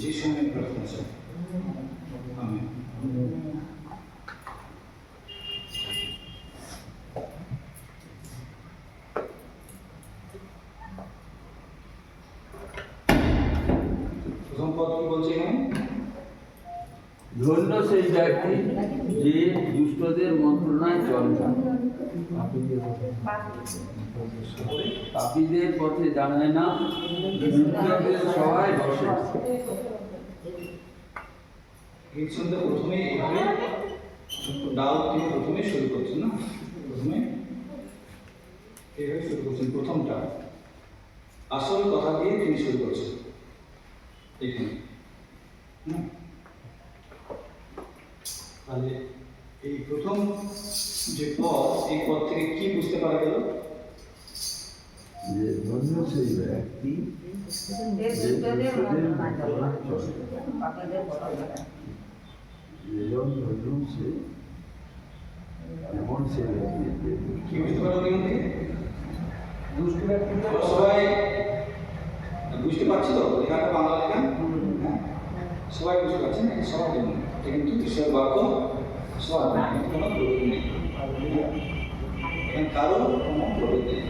যিশু নামে প্রার্থনা চাই, আমেন। প্রথম পদ কি বলছে এখানে? ধন্য সেই ব্যক্তি যে দুষ্টদের মন্ত্রণায় চলে না, পাপীদের পথে দাঁড়ায় না, দুষ্টদের সভায় বসে। গীত শুনতে প্রথমে এইভাবে ডাল তিনি প্রথমে শুরু করছেন না, প্রথমে এইভাবে শুরু করছেন। প্রথমটা আসল কথা দিয়ে তিনি শুরু করছেন এখানে। তাহলে এই প্রথম যে পদ, এই পদ থেকে কি বুঝতে পারা গেল? যে ধন্য সেই ব্যক্তি কি বুঝতে পারো দুষ্ট ব্যক্তি? সবাই বুঝতে পারছি তো? লেখাটা বাংলা লেখা, সবাই বুঝতে পারছেন, সবার জন্য এটা কিন্তু ঈশ্বর বাক্য, সবার কোনো প্রভেদ নেই, এখানে কারো কোনো প্রভেদ নেই।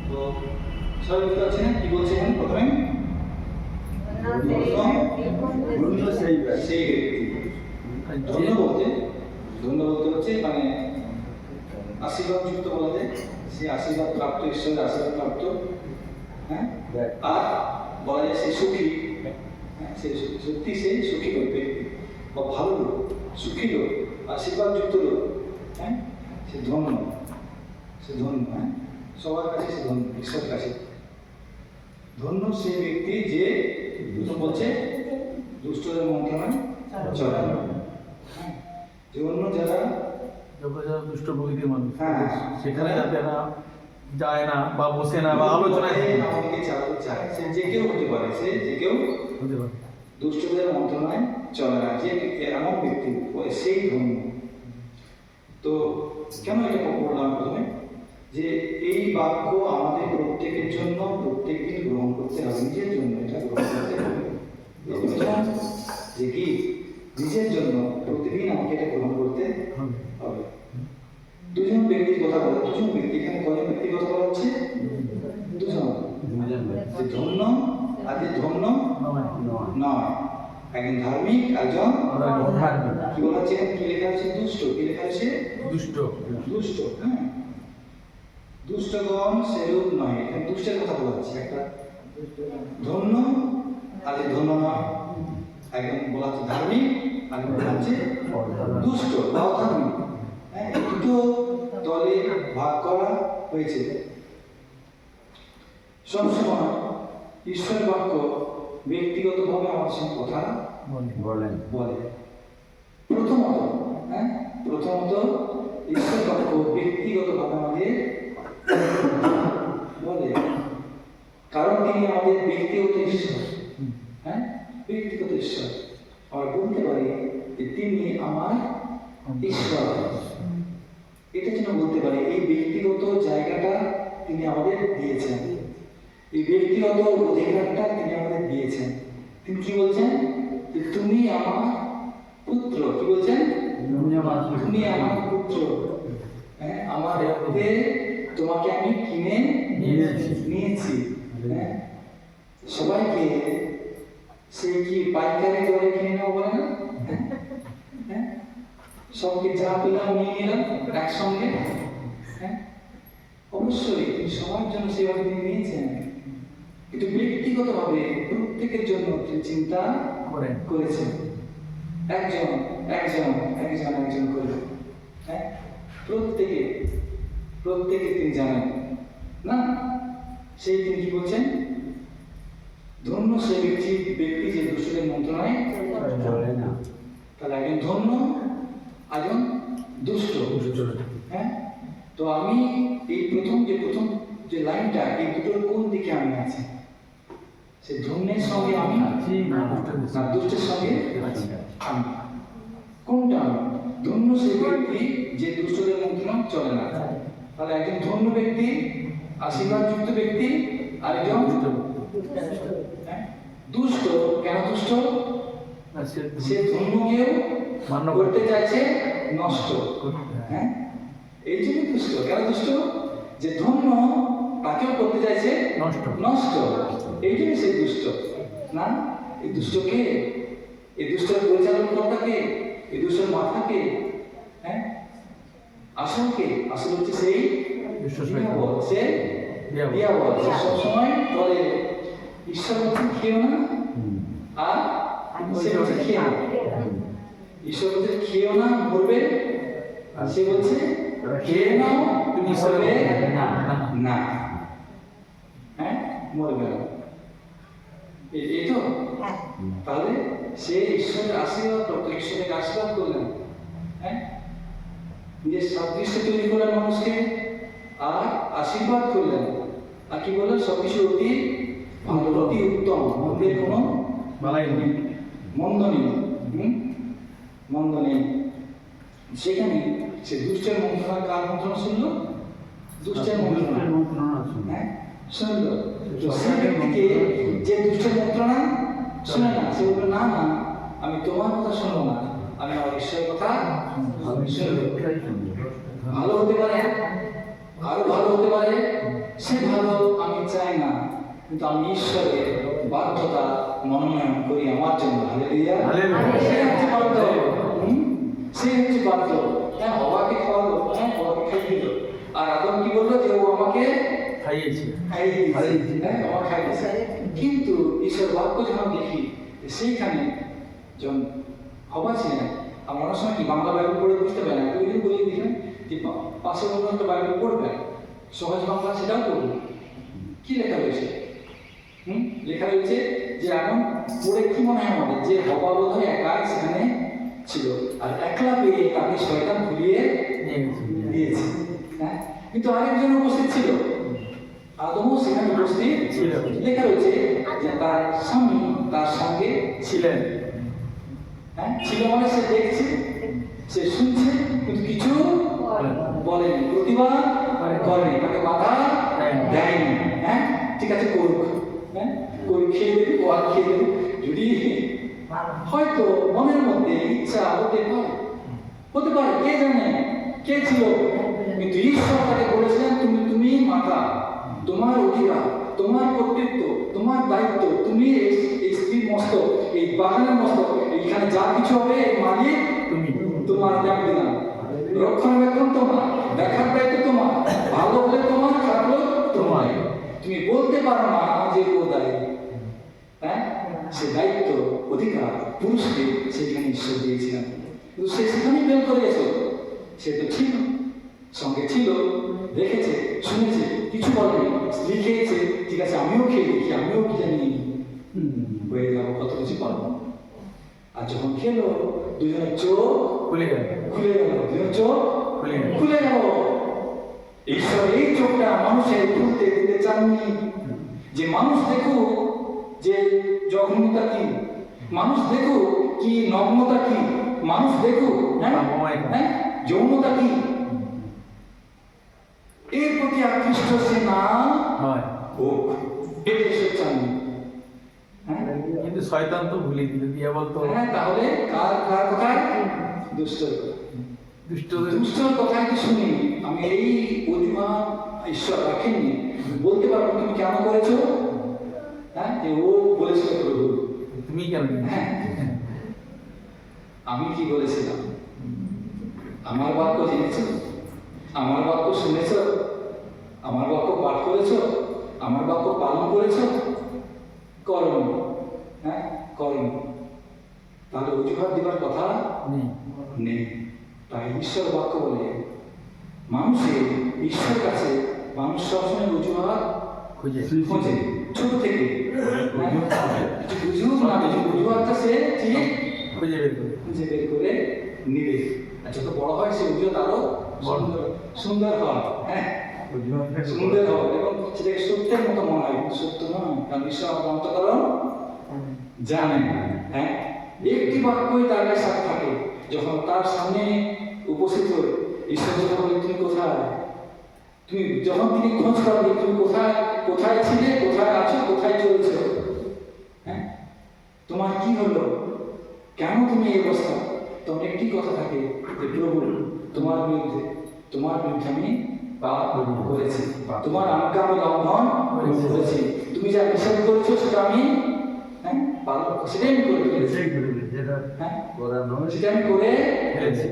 তো সবাই বুঝতে পারছেন কি বলছে এখানে? প্রথমে সেই ব্যক্তি, ধন্য বলতে হচ্ছে মানে আশীর্বাদ যুক্ত বলতে, সে আশীর্বাদ প্রাপ্ত, ঈশ্বরের আশীর্বাদ প্রাপ্ত, হ্যাঁ। আর বলা যায় সে সুখী, সে সত্যি সে সুখী লোক ব্যক্তি বা ভালো লোক, সুখী লোক, আশীর্বাদ যুক্ত লোক, হ্যাঁ। সে ধন্য, হ্যাঁ, সবার কাছে সে ধন্য, ঈশ্বরের কাছে ধন্য সেই ব্যক্তি যে বলছে দুষ্টদের মন্ত্রণায় চলে না। যে অন্য যারা দুষ্ট প্রকৃতির মানুষ, সেখানে যাতে না যায় না বা বসে না বা আলোচনায় আমাকে চালাতে চায়, সে যে কেউ হতে পারে, সে যে কেউ হতে পারে, দুষ্টদের মন্ত্রণায় চলে না, যে এমন ব্যক্তি সেই ধন্য। তো কেন এটা বললাম প্রথমে? যে এই বাক্য আমাদের প্রত্যেকের জন্য প্রত্যেকদিন গ্রহণ করতে হবে, নিজের জন্য এটা গ্রহণ করতে হবে। যে কি নিজের জন্য প্রতিদিন আমাকে এটা গ্রহণ করতে হবে। দুজন ব্যক্তির কথা বলে, দুজন ব্যক্তি, এখানে কজন ব্যক্তির কথা বলা হচ্ছে? দুজন। যে ধন্য আর যে ধন্য নয়, একজন ধার্মিক, একজন কি বলা হচ্ছে? কি লেখা আছে? দুষ্ট। কি লেখা আছে? দুষ্ট, হ্যাঁ। দুষ্টগণ সেরূপ নয়, এখানে দুষ্টের কথা বলা হচ্ছে। একটা ধন্য আর যে ধন্য নয়, একজন বলা হচ্ছে ধার্মিক, আর বলা হচ্ছে দুষ্ট বা অধার্মিক। হ্যাঁ, এই দুটো দলে ভাগ করা হয়েছে। সবসময় ঈশ্বরের বাক্য ব্যক্তিগতভাবে আমার সঙ্গে কথা বলে। প্রথমত ঈশ্বরের বাক্য ব্যক্তিগতভাবে আমাদের বলে, কারণ তিনি আমাদের ব্যক্তিগত ঈশ্বর। হ্যাঁ, ব্যক্তিগত ঈশ্বর। আমরা বলতে পারি যে তিনি আমার ঈশ্বর, এটা যেন বলতে পারি। এই ব্যক্তিগত জায়গাটা তিনি আমাদের দিয়েছেন, এই ব্যক্তিগত অধিকারটা তিনি আমাদের দিয়েছেন। তিনি কি বলছেন? যে তুমি আমার পুত্র। কি বলছেন? তুমি আমার পুত্র, হ্যাঁ, আমার রক্তে তোমাকে আমি কিনে নিয়েছি। হ্যাঁ, সবাইকে সে কি পাইকারি দরে কিনে নেওয়া বলে না? হ্যাঁ, সবকে যা পেলাম নিয়ে নিলাম একসঙ্গে। হ্যাঁ, অবশ্যই তিনি সবার জন্য সেভাবে তিনি নিয়েছেন, কিন্তু ব্যক্তিগতভাবে প্রত্যেকের জন্য তিনি চিন্তা করেছেন। একজন করে, হ্যাঁ, প্রত্যেকে তিনি জানেন না। সেই তিনি কি বলছেন? ধন্য সে ব্যক্তি যে দুষ্টদের মন্ত্রণায় চলে না। তাহলে একজন ধন্য, একজন দুষ্ট। হ্যাঁ, তো আমি এই প্রথম যে লাইনটা, এই দুটোর কোন দিকে আমি আছি? সে ধন্যের সঙ্গে আমি আছি না দুষ্টের সঙ্গে আমি? কোনটা আমি? ধন্য সেই ব্যক্তি যে দুষ্টদের মন্ত্রণায় চলে না। তাহলে একজন ধন্য ব্যক্তি, আশীর্বাদ যুক্ত ব্যক্তি, আর একজন দুষ্ট? আর সে ধর্মকেও মান্য করতে চাইছে নষ্ট। করতে, হ্যাঁ, এই জন্য দুষ্ট। কেন দুষ্ট? যে ধর্ম তাকেও করতে চাইছে নষ্ট। নষ্ট, এই জন্য সে দুষ্ট। না, এই দুষ্টকে, এই দুষ্টের পরিচালন কর্তাকে, এই দুষ্টের মাথাকে, হ্যাঁ, আসলকে, আসল হচ্ছে সেই দুষ্ট দিয়াবল। সে দিয়াবল। দিয়াবল। সে সবসময় বলে ঈশ্বর বলছে খেও না, আর সে বলছে খেও না। ঈশ্বর বলছে খেও না, মরবে, আর সে বলছে খেয়ে নাও, তুমি ঈশ্বরের মরবে না, না। না। হ্যাঁ, মরবে না। এই তো, তাহলে সে ঈশ্বরের আশীর্বাদ প্রাপ্ত, ঈশ্বরের আশীর্বাদ করলেন। হ্যাঁ, নিজের সাদৃশ্য তৈরি করলেন মানুষকে, আর আশীর্বাদ করলেন। আর কি বললেন? সবকিছু অতি ভালো, অতি উত্তম, মন্দের কোনো বালাই নেই। মন্দ নেই। মন্দ নেই। সেখানে সে দুষ্টের মন্ত্রণা, কার মন্ত্রণা শুনলো? দুষ্টের মন্ত্রণা। হ্যাঁ, শুনলো। তো সে ব্যক্তিকে যে দুষ্টের মন্ত্রণা শুনে না, সে বললো না না, আমি তোমার কথা শুনবো না, আমি আমার ঈশ্বরের কথা শুনবো। ভালো হতে পারে, আরো ভালো হতে পারে, সে ভালো আমি চাই না, কিন্তু আমি ঈশ্বরের বাধ্যতা মনোনয়ন করি আমার জন্য। হালেলুয়া। হালেলুয়া। সে হচ্ছে বাধ্য। সে হচ্ছে বাধ্য। হ্যাঁ, হওয়াকে খাওয়ালো, হ্যাঁ, হওয়াকে খাইয়ে দিল। আর আদম কি বললো? যে ও আমাকে খাইয়েছে। খাইয়ে দিয়েছে, হ্যাঁ, আমার খাইয়েছে। কিন্তু ঈশ্বর বাক্য যখন দেখি, সেইখানে যখন হওয়া ছিলেন, আমরা অনেক সময় কি বাংলা বাইবেল পড়ে বুঝতে পারি না, ওই বলি দেখেন যে পাশে অন্য একটা বাইবেল পড়বেন, সহজ বাংলা, সেটাও পড়বেন। কি লেখা রয়েছে? লেখা রয়েছে যে এমন পড়ে কি মনে হয় আমাদের, যে হবা বোধ হয় একা সেখানে ছিল, আর একলা পেয়ে তাকে শয়তান ভুলিয়ে দিয়েছে। হ্যাঁ, কিন্তু আরেকজন উপস্থিত ছিল, আদমও সেখানে উপস্থিত ছিল। লেখা রয়েছে যে তার স্বামী তার সঙ্গে ছিলেন। হ্যাঁ, ছিল মানে সে দেখছে, সে শুনছে, কিন্তু কিছু বলেনি, প্রতিবাদ করেনি, তাকে বাধা দেয়নি। হ্যাঁ, ঠিক আছে, করুক। হ্যাঁ, করুক, খেয়ে দেবে, ও আর খেয়ে দেবে। যদি হয়তো মনের মধ্যে ইচ্ছা হতে পারে, কে জানে কে ছিল, কিন্তু ঈশ্বর তাকে বলেছিলেন তুমি মাতা, তোমার অধিকার, তোমার কর্তৃত্ব, তোমার দায়িত্ব, তুমি এই স্ত্রীর মস্তক, এই বাগানের মস্তক, এইখানে যা কিছু হবে এর মালিক তুমি। তোমার দায়িত্ব দিলাম, রক্ষণাবেক্ষণ তোমার, দেখার দায়িত্ব তোমার, ভালো হলে তোমার, খারাপ হলে তোমার। তুমি বলতে পারো না যে ও দায়ী। হ্যাঁ, সে দায়িত্ব, অধিকার পুরুষকে সেখানে ঈশ্বর দিয়েছিলেন, কিন্তু সে সেখানেই ফেল করে গেছে। সে তো ছিল, সঙ্গে ছিল, দেখেছে, শুনেছে, কিছু বলেনি, স্ত্রী খেয়েছে, ঠিক আছে আমিও খেয়ে দেখি, আমিও কি জানি হয়ে যাবো, কত কিছু পারবো। আর যখন খেলো, দুজনের চোখ খুলে গেল। দুজনের চোখ খুলে গেল। ঈশ্বর এই চোখটা মানুষের খুলতে দিতে চাননি, যে মানুষ দেখুক যে জঘন্যতা কি, মানুষ দেখুক কি নগ্নতা কি, মানুষ দেখুক হ্যাঁ যৌনতা কি, এর প্রতি আকৃষ্ট সে না হোক, এটা ঈশ্বর চাননি। কিন্তু শয়তান তো ভুলে দিল, দিয়াবল তো। হ্যাঁ, তাহলে কার কথায়? দুষ্টের কথায় কি শুনি? আমি এই অজুহাত ঈশ্বর রাখেননি, বলতে পারবো তুমি কেন করেছো? হ্যাঁ, যে ও বলেছিল প্রভু, তুমি কেন? হ্যাঁ, আমি কি বলেছিলাম? আমার বাক্য জেনেছো, আমার বাক্য শুনেছো, আমার বাক্য পাঠ করেছো, আমার বাক্য পালন করেছো? করনি। হ্যাঁ, করনি। তাহলে অজুহাত দেবার কথা নেই। তাই ঈশ্বর বাক্য বলে মানুষের ঈশ্বর কাছে মানুষ সবসময় অজুহাত খোঁজে, ছোট থেকে বুঝুক না বুঝুক, অজুহাতটা সে ঠিক খুঁজে বের করে নিবে। আর যত বড় হয় সে অজুহাত আরো সুন্দর হয়। হ্যাঁ, সুন্দর হবে এবং সেটাকে সত্যের মতো মনে হয়, কিন্তু সত্য নয়, কারণ ঈশ্বর আমাদের অন্তঃকরণ জানেন। হ্যাঁ, একটি বাক্যই তার কাছে থাকে, যখন তার সামনে উপস্থিত হয়ে ঈশ্বর যখন বলে তুমি কোথায়, তুমি যখন তিনি খোঁজ করবে তুমি কোথায় ছিলে, কোথায় আছো, কোথায় চলছো, হ্যাঁ, তোমার কি কেন তুমি এই অবস্থা? তখন একটি কথা থাকে যে প্রভু তোমার বিরুদ্ধে আমি পাপ করেছি, তোমার আজ্ঞা আমি লঙ্ঘন করেছি, তুমি যা নিষেধ করেছো সেটা আমি সেটাই আমি করে ফেলেছি, সেটা আমি করে ফেলেছি,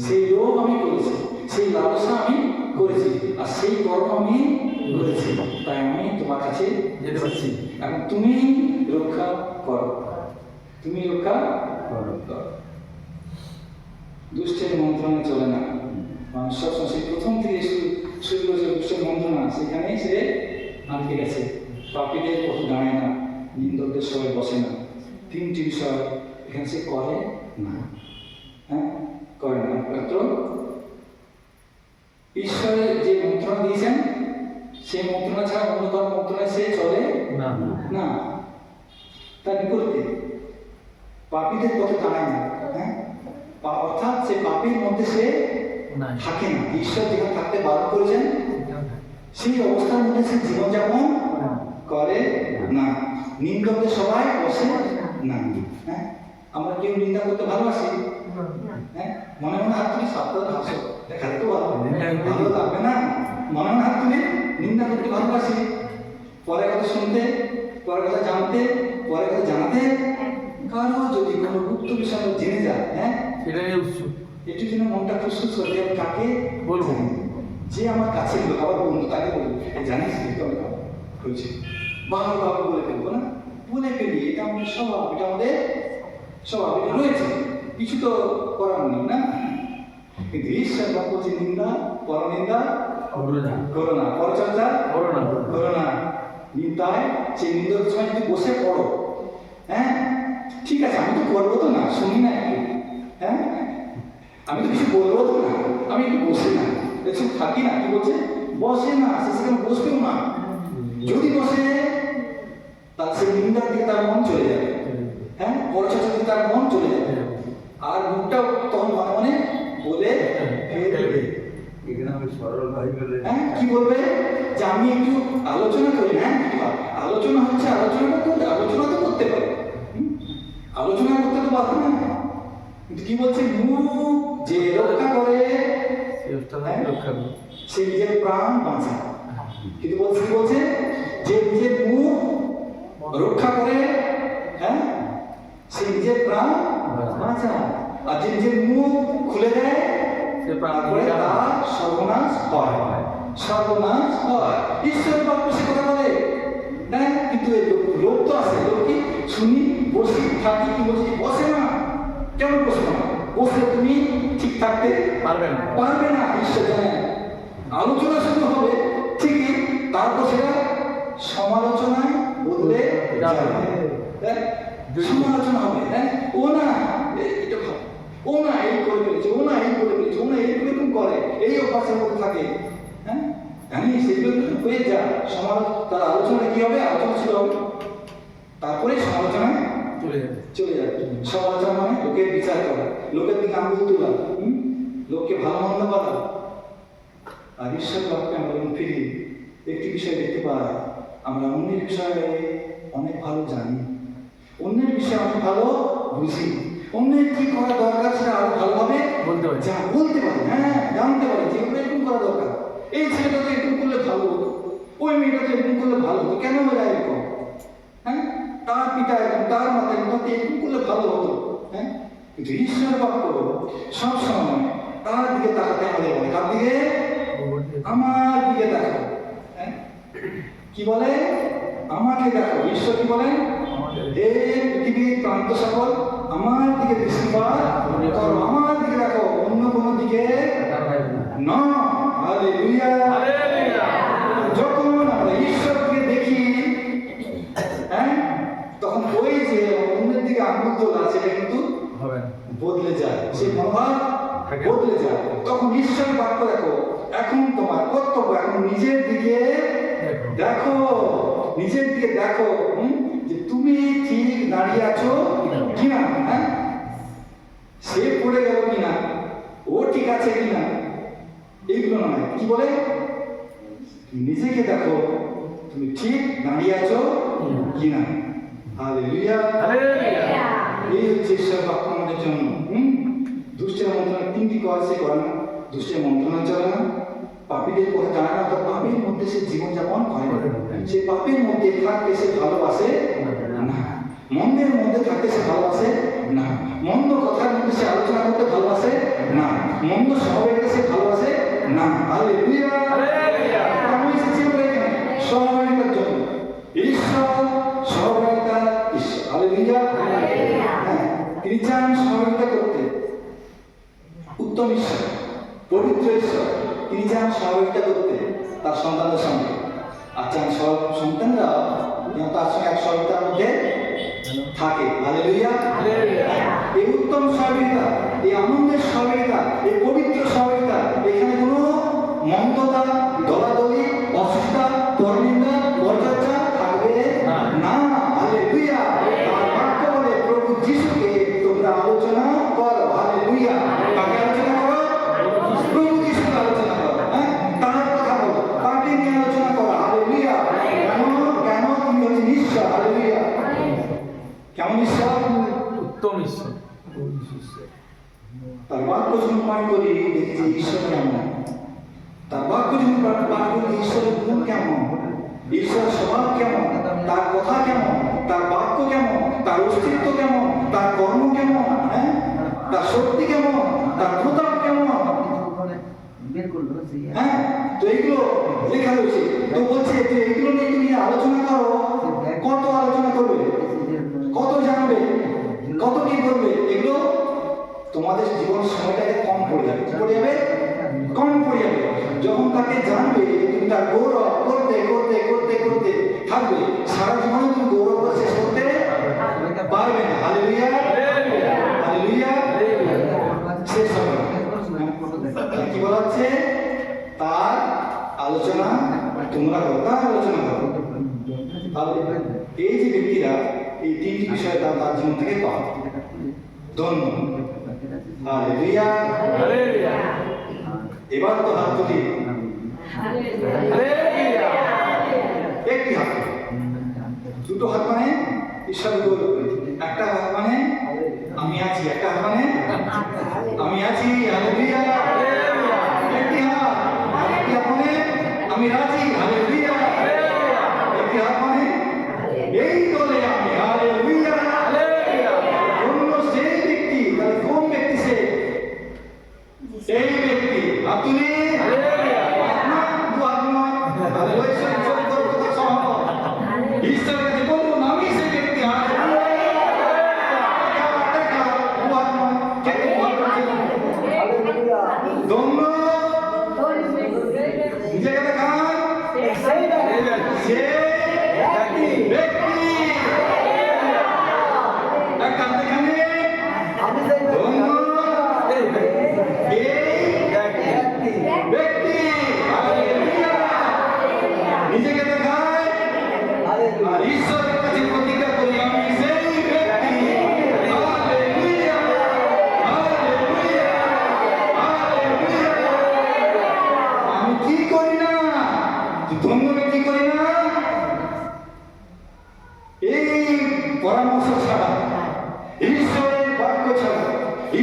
সেই লোভ আমি করেছি, সেই লালসা আমি করেছি, আর সেই কর্ম আমি করেছি, তাই আমি তোমার কাছে যেতে পারছি। এখন তুমি রক্ষা করো, তুমি রক্ষা করো। দুষ্টের মন্ত্রণে চলে না, মানুষ সবসময় সেই প্রথম থেকে শুরু করেছে দুষ্টের মন্ত্রণা, সেখানে সে আটকে গেছে। পাপীদের পথে দাঁড়ায় না, নিন্দকদের সবাই বসে না, তিনটি বিষয় এখানে সে করে না, করে না। মাত্র ঈশ্বরের যে মন্ত্রণা দিয়েছেন সেই মন্ত্রণা ছাড়া অন্য কোনো মন্ত্রণায় সে চলে না না, তার বিপরীতে পাপীদের পথে দাঁড়ায় না, অর্থাৎ সে পাপীর মধ্যে সে থাকে না। ঈশ্বর যেখানে থাকতে বারণ করেছেন সেই অবস্থার মধ্যে সে জীবনযাপন করে না, নিন্দকদের সবাই বসে না। আমরা কেউ নিন্দা করতে ভালোবাসি, মনে মনে হাত তুলি, সাবধান হাসো, দেখাতে তো ভালো লাগবে না, মনে মনে হাত তুলি নিন্দা করতে ভালোবাসি, পরে কথা শুনতে, পরে কথা জানতে, পরে কথা জানাতে, কারো যদি কোনো গুপ্ত বিষয় জেনে যায়, সেটাই উৎসুক, একটু যেন মনটা ফুসফুস করে, আমি কাকে বলবো, যে আমার কাছে লোক, আবার বন্ধু, তাকে বলবো জানিস হয়েছে, বাবা বাবা বলে ফেলবো না, বলে ফেলি, এটা আমাদের স্বভাব, এটা আমাদের স্বভাব, এটা রয়েছে, কিছু তো করার নেই না। কিন্তু ঈশ্বর বাক্য বলছে নিন্দা পরনিন্দা করো না, পরচর্চা করো না, নিন্দায় সেই নিন্দার সময় যদি বসে পড়ো, ঠিক আছে আমি তো করবো তো না, শুনি না একটু, আমি তো কিছু বলবো তো না, আমি একটু বসে না, একটু থাকি না, কি বলছে বসে না, সেখানে বসবেও না, যদি বসে তার সেই নিন্দার দিকে তার মন চলে যাবে, পরচর্চার দিকে তার মন চলে যাবে, আর মুখটাও তখন মনে মনে বলে ফেলবে, কি বলবে যে আমি একটু আলোচনা করি না, আলোচনা হচ্ছে, আলোচনা তো করতে পারে, আলোচনা করতে তো পারবো না, কিন্তু কি বলছে মুখ যে রক্ষা করে সে নিজের প্রাণ বাঁচায়, কিন্তু বলছে কি বলছে যে নিজের মুখ রক্ষা করে সে নিজের প্রাণ বাঁচায়, আর যে নিজের মুখ খুলে দেয় তারপরে তার সর্বনাশ হয়, সর্বনাশ হয়। ঈশ্বরের বাক্য সে কথা বলে, কিন্তু লোক তো আছে, লোক কি শুনি বসি থাকি, কি বলছি বসে না, কেমন বসে না, বসলে তুমি ঠিক থাকতে পারবে না, ঈশ্বর জানেন। আলোচনা শুরু হবে ঠিকই, তারপর সেটা সমালোচনায় বদলে যাবে, সমালোচনা হবে, ও না এটা ভালো, ও না এই করে ফেলেছে, ও না এই করে ফেলেছে, ও না এইরকম করে, এই অভ্যাসের মধ্যে থাকে, জানি সেগুলো হয়ে যায়, তার আলোচনা কি হবে, আলোচনা শুরু হবে, তারপরে সমালোচনায় চলে যাবে। সমালোচনা মানে লোকের বিচার করা, লোকের দিকে আঙুল তোলা, লোককে ভালো মন্দ বলা। আর ঈশ্বর বাক্যে আমরা ফিরি, একটি বিষয় দেখতে পাই, আমরা অন্যের বিষয়ে অনেক ভালো জানি, অন্যের বিষয়ে অনেক ভালো বুঝি, অন্যের কি করা দরকার সেটা আরো ভালোভাবে বলতে পারি, জানতে পারি যে এরকম করা দরকার, এই ছেলেটা তো এরকম করলে ভালো হতো, ওই মেয়েটা তো এরকম করলে ভালো হতো, কেন ওরা এরকম, তার পিতা এরকম, তার মাতা এরকম, এরকম করলে ভালো হতো, কিন্তু ঈশ্বর বাক্য সবসময় তার দিকে তাকাতে আমাদের বলে, কার দিকে, আমার দিকে দেখো, কি বলে আমাকে দেখো, ঈশ্বর কি বলেন, হে পৃথিবীর প্রান্ত সকল আমার দিকে দৃষ্টিপাত করো, আমার দিকে দেখো, অন্য কোনো দিকে না। হালেলুয়া। যখন আমরা ঈশ্বরকে দেখি, তখন ওই যে অন্যের দিকে আঙুল তোলা সেটা কিন্তু বদলে যায়, সেই মনোভাব বদলে যায়। তখন ঈশ্বরের বাক্য দেখো, এখন তোমার কর্তব্য, এখন নিজের দিকে দেখো, নিজের দিকে দেখো, যে তুমি ঠিক দাঁড়িয়ে আছো কিনা, সে পড়ে গেল কিনা, ও ঠিক আছে কিনা, এইগুলো নয়, কি বলে নিজেকে দেখো তুমি ঠিক দাঁড়িয়ে আছো কিনা। হালেলুয়া। এই হচ্ছে ঈশ্বর বাক্য আমাদের জন্য। দুষ্টের মন্ত্রণা তিনটি কাজ সে করে না। দুষ্টের মন্ত্রণা চলে না, পাপীদের কথা জানে না, অর্থাৎ পাপের মধ্যে সে জীবনযাপন করে না। সে পাপের মধ্যে থাকতে সে ভালোবাসে না, মন্দের মধ্যে থাকতে সে ভালোবাসে না, মন্দ কথার মধ্যে সে আলোচনা করতে ভালোবাসে না, মন্দ স্বভাবের সে ভালোবাসে না। হালেলুয়া! আমি এসেছি বলে এখানে সহভাগিতার জন্য। ঈশ্বর সহভাগিতা ঈশ্বর। হালেলুয়া! হ্যাঁ, তিনি চান সহভাগিতা করতে। উত্তম ঈশ্বর, পবিত্র ঈশ্বর, তিনি চান সহযোগিতা করতে তার সন্তানদের সঙ্গে। আর চান সব সন্তানরা যেন তার সঙ্গে এক সহযোগিতার মধ্যে থাকে। হালেলুয়া! এই উত্তম সহযোগিতা, এই আনন্দের সহযোগিতা, এই পবিত্র সহযোগিতা, এখানে কোনো মন্দতা, দলাদলি, অসুস্থতা, পরনিন্দা, পরচর্চা থাকবে না। হালেলুয়া! তার বাক্য বলে প্রভু যিশুকে তোমরা আলোচনা করো। হালেলুয়া! কাকে আলোচনা করো? প্রভু যিশুকে আলোচনা করো। হ্যাঁ, তার কথা বলো, তাকে নিয়ে আলোচনা করো। হালেলুয়া! কেন তিনি হচ্ছেন ঈশ্বর। হালেলুয়া! কেমন ঈশ্বর? উত্তম ঈশ্বর। তার বাক্য যখন পাঠ করি দেখি যে ঈশ্বর কেমন। তার বাক্য যখন পাঠ করি ঈশ্বরের গুণ কেমন, ঈশ্বরের স্বভাব কেমন, তার কথা কেমন, তার বাক্য কেমন, তার অস্তিত্ব কেমন, তার কর্ম কেমন, হ্যাঁ, তার শক্তি কেমন, তার প্রতাপ কেমন। হ্যাঁ, তো এইগুলো লেখা রয়েছে। তো বলছে যে এগুলো নিয়ে তুমি আলোচনা করো। কত আলোচনা করবে, কত জানবে, কত কি করবে, এগুলো তোমাদের জীবন সময়টাকে কম পড়ে যাবে। কি পড়ে যাবে? কম পড়ে যাবে। যখন তাকে জানবে তুমি তার গৌরব করতে করতে করতে করতে থাকবে, সারা জীবনে তুমি গৌরব করে শেষ করতে পারবে না। হালেলুয়া! হালেলুয়া! শেষ হবে না। কি বলা হচ্ছে? তার আলোচনা তোমরা করো, তার আলোচনা করো। এই যে ব্যক্তিরা এই তিনটি বিষয় তার জীবন থেকে পাও, ধন্য। হালেলুয়া! এবার তো হাত তুলি। একটি হাত, দুটো হাত মানে ঈশ্বরের গৌরব, একটা হাত মানে আমি আছি, একটা হাত মানে আমি আছি। হালেলুয়া! একটি হাত, আরেকটি হাত মানে আমি রাজি। হালেলুয়া! একটি হাত মানে এই দলে আমি। হালেলুয়া! অন্য সেই ব্যক্তি, তাহলে কোন ব্যক্তি সে? এই ব্যক্তি। হাত তুলি। ঈশ্বরের কাছে বলুন আমি সেই ব্যক্তি। ধন্য। নিজেকে দেখান সেই ব্যক্তি। একটা দেখানে ধন্য এই ব্যক্তি। নিজেকে দেখায় আর ঈশ্বরের কাছে প্রতিজ্ঞা করি আমি সেই ব্যক্তি। হালেলুয়া! হালেলুয়া! হালেলুয়া! আমি কি করি না? ধন্য ব্যক্তি করি না। এই পরামর্শ ছাড়া, ঈশ্বরের বাক্য ছাড়া,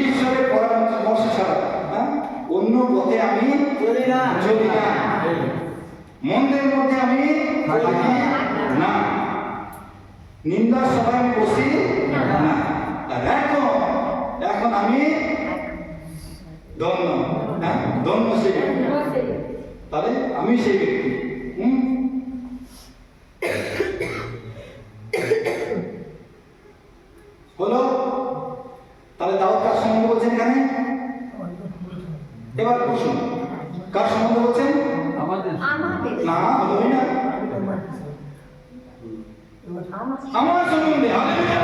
ঈশ্বরের পরামর্শ ছাড়া, হ্যাঁ, অন্য পথে আমি চলি না। মন্দিরের মধ্যে আমি থাকি না, নিন্দার সভায় আমি বসি না। আর এখন আমি ধন্য। হ্যাঁ, ধন্য সেই ব্যক্তি। তাহলে আমি সেই ব্যক্তি। হলো? তাহলে দাউদ কার সম্বন্ধে বলছেন এখানে? এবার প্রশ্ন, কার সম্বন্ধে বলছেন? আমাদের না, হলোই না। আমার সম্বন্ধে। হালেলুয়া!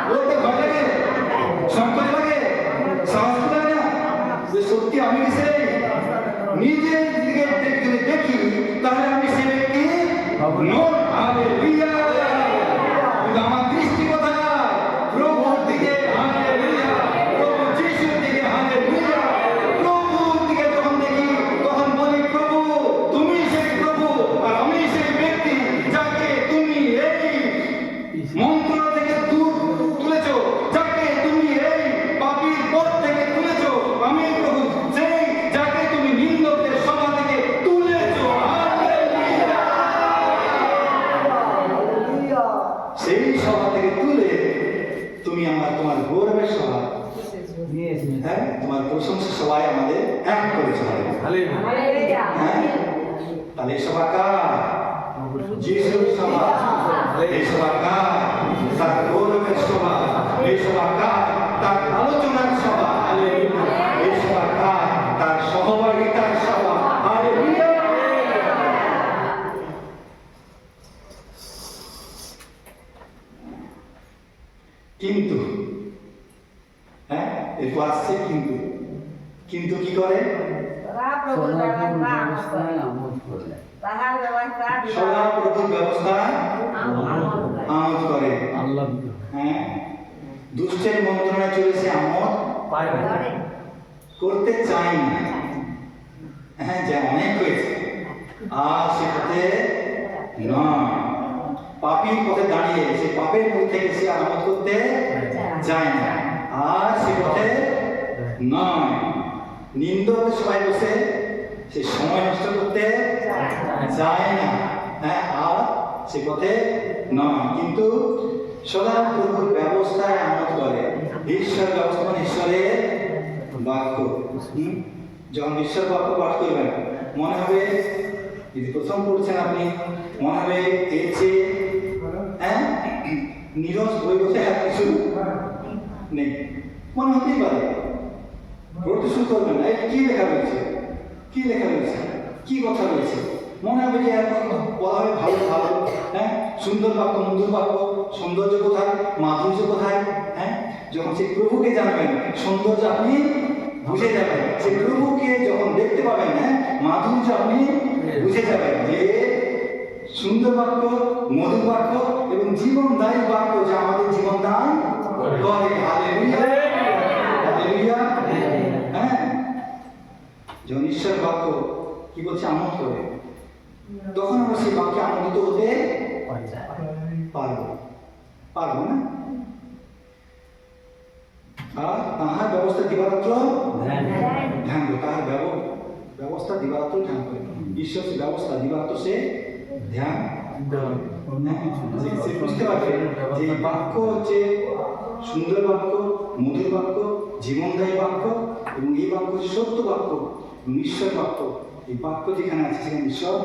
বলতে ভয় লাগে, সংকট লাগে, সাহস লাগে না যে সত্যি আমি কি সেই? নিজের দিকে যদি দেখি তাহলে আমি সে ব্যক্তি নই। হালেলুয়া! কিন্তু আমার দৃষ্টি কোথায়? প্রভুর দিকে। হালেলুয়া! প্রভু যিশুর দিকে। হালেলুয়া! প্রভুর দিকে যখন দেখি তখন বলি প্রভু তুমি সেই প্রভু আর আমি সেই ব্যক্তি যাকে তুমি এই মন্ত্র থেকে দূর তোমার গৌরবের সভা, হ্যাঁ, তোমার প্রশংসা সবাই আমাদের এক করেছে। হালেলুয়া। হ্যাঁ, তাহলে এই সভা কার? যিশুর সভা। এই সভা কার? তার গৌরবের সভা। এই সভা কার? তার আলোচনার সভা। এই সভা কার? তার সহভাগিতার সভা। হালেলুয়া। কিন্তু হ্যাঁ, এরপর আসছে কিন্তু। কিন্তু কি করে? ব্যবস্থায় আমোদ করলেন। সদা প্রভুর ব্যবস্থায় আমোদ করে। আল্লাহ হ্যাঁ, দুষ্টের মন্ত্রণায় চলেছে আমোদ পায় না। করতে চাই না। হ্যাঁ, যা অনেক হয়েছে আর সে পথে নয়। পাপীর পথে দাঁড়িয়ে সে পাপের মধ্যে থেকে সে আমোদ করতে চায় না আর সে পথে নয়। নিন্দক সবাই বসে সে সময় নষ্ট করতে চায় না। হ্যাঁ, আর সে পথে নয়। কিন্তু সদা প্রভুর ব্যবস্থায় আমোদ করে। ঈশ্বর ব্যবস্থা মানে ঈশ্বরের বাক্য। যখন ঈশ্বর বাক্য পাঠ করবেন মনে হবে, যদি প্রথম পড়ছেন আপনি, মনে হবে এর চেয়ে হ্যাঁ নিরস বই বসে আর কিছু নেই, মনে হতেই পারে। পড়তে শুরু করবেন না, কি লেখা রয়েছে, কি লেখা রয়েছে, কি কথা রয়েছে, মনে হবে যে এখন বলা হবে ভালো ভালো, হ্যাঁ, সুন্দর বাক্য, মধুর বাক্য, সৌন্দর্য কোথায়, মাধুর্য কোথায়। হ্যাঁ, যখন সেই প্রভুকে জানবেন সৌন্দর্য আপনি বুঝে যাবেন। সেই প্রভুকে যখন দেখতে পাবেন, হ্যাঁ, মাধুর্য আপনি বুঝে যাবেন যে সুন্দর বাক্য, মধুর বাক্য এবং জীবনদায়ী বাক্য যা আমাদের জীবন দান করে। Hallelujah, hallelujah. হ্যাঁ, যখন ঈশ্বর বাক্য কি বলছে আমোদ করে, তখন আমরা সেই বাক্যে আনন্দিত হতে পারবো না। আর তাহার ব্যবস্থা দিবারাত্র ধ্যান করো। তাহার ব্যবস্থা দিবারাত্র ধ্যান করে। ঈশ্বর সে ব্যবস্থা দিবারাত্র সে ধ্যান সে বুঝতে পারবে যে বাক্য হচ্ছে সুন্দর বাক্য, মধুর বাক্য, জীবনদায়ী বাক্য এবং এই বাক্য হচ্ছে সত্য বাক্য এবং ঈশ্বর বাক্য। এই বাক্য যেখানে আছে সেখানে ঈশ্বর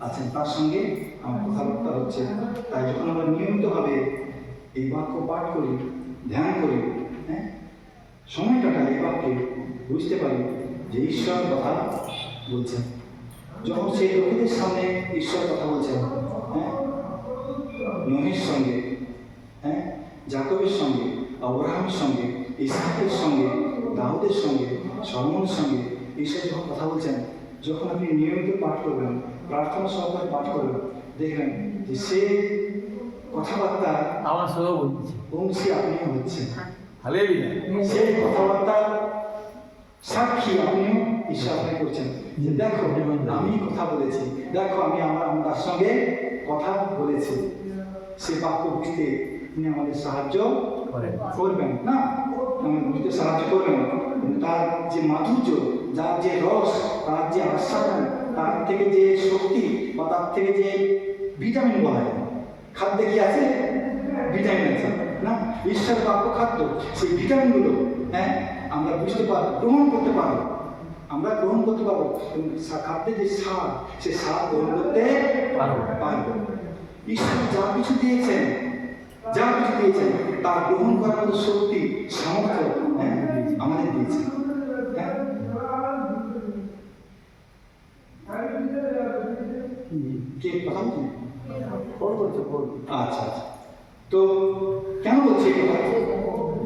আছেন, তার সঙ্গে আমার কথাবার্তা হচ্ছে। তাই যখন আমরা নিয়মিতভাবে এই বাক্য পাঠ করি, ধ্যান করি, হ্যাঁ, সময় কাটাই এই বাক্যে, বুঝতে পারি যে ঈশ্বর কথা বলছেন। যখন সেই লোকেদের সামনে ঈশ্বর কথা বলছেন, হ্যাঁ, নূহের সঙ্গে, হ্যাঁ, যাকবের সঙ্গে, আব্রাহামের সঙ্গে, ইসহাকের সঙ্গে, দাউদের সঙ্গে, সলোমনের সঙ্গে ঈশ্বর যখন কথা বলছেন, যখন আপনি নিয়মিত পাঠ করবেন, প্রার্থনা সহকারে পাঠ করবেন, দেখবেন যে সে কথাবার্তা আমার সঙ্গে বলছি। বংশী আপনিও হচ্ছেন। হালেলুয়া। সেই কথাবার্তা সাক্ষী আপনিও ঈশ্বর আপনি করছেন যে দেখো আমি কথা বলেছি, দেখো আমি আমার তার সঙ্গে কথা বলেছি। সে বাক্য বুঝতে তিনি আমাদের সাহায্য করবেন না, আমাদের বুঝতে সাহায্য করবেন। তার যে মাধুর্য, যার যে রস, তার যে আস্বাদন, তার থেকে যে শক্তি বা তার থেকে যে ভিটামিন বলা হয়, খাদ্যে কি আছে? ভিটামিন আছে না? ঈশ্বর বাক্য খাদ্য, সেই ভিটামিনগুলো, হ্যাঁ, আমরা বুঝতে পারবো, গ্রহণ করতে পারবো, আমরা গ্রহণ করতে পারবো। খাদ্যে যে স্বাদ, সে স্বাদ গ্রহণ করতে পারবো। ঈশ্বর যা কিছু দিয়েছেন, যা কিছু দিয়েছেন তার গ্রহণ করার মতো শক্তি, সামর্থ্য, হ্যাঁ, আমাদের দিয়েছেন। হ্যাঁ, কে কথা বলছেন? আচ্ছা আচ্ছা, তো কেন বলছি এই কথা?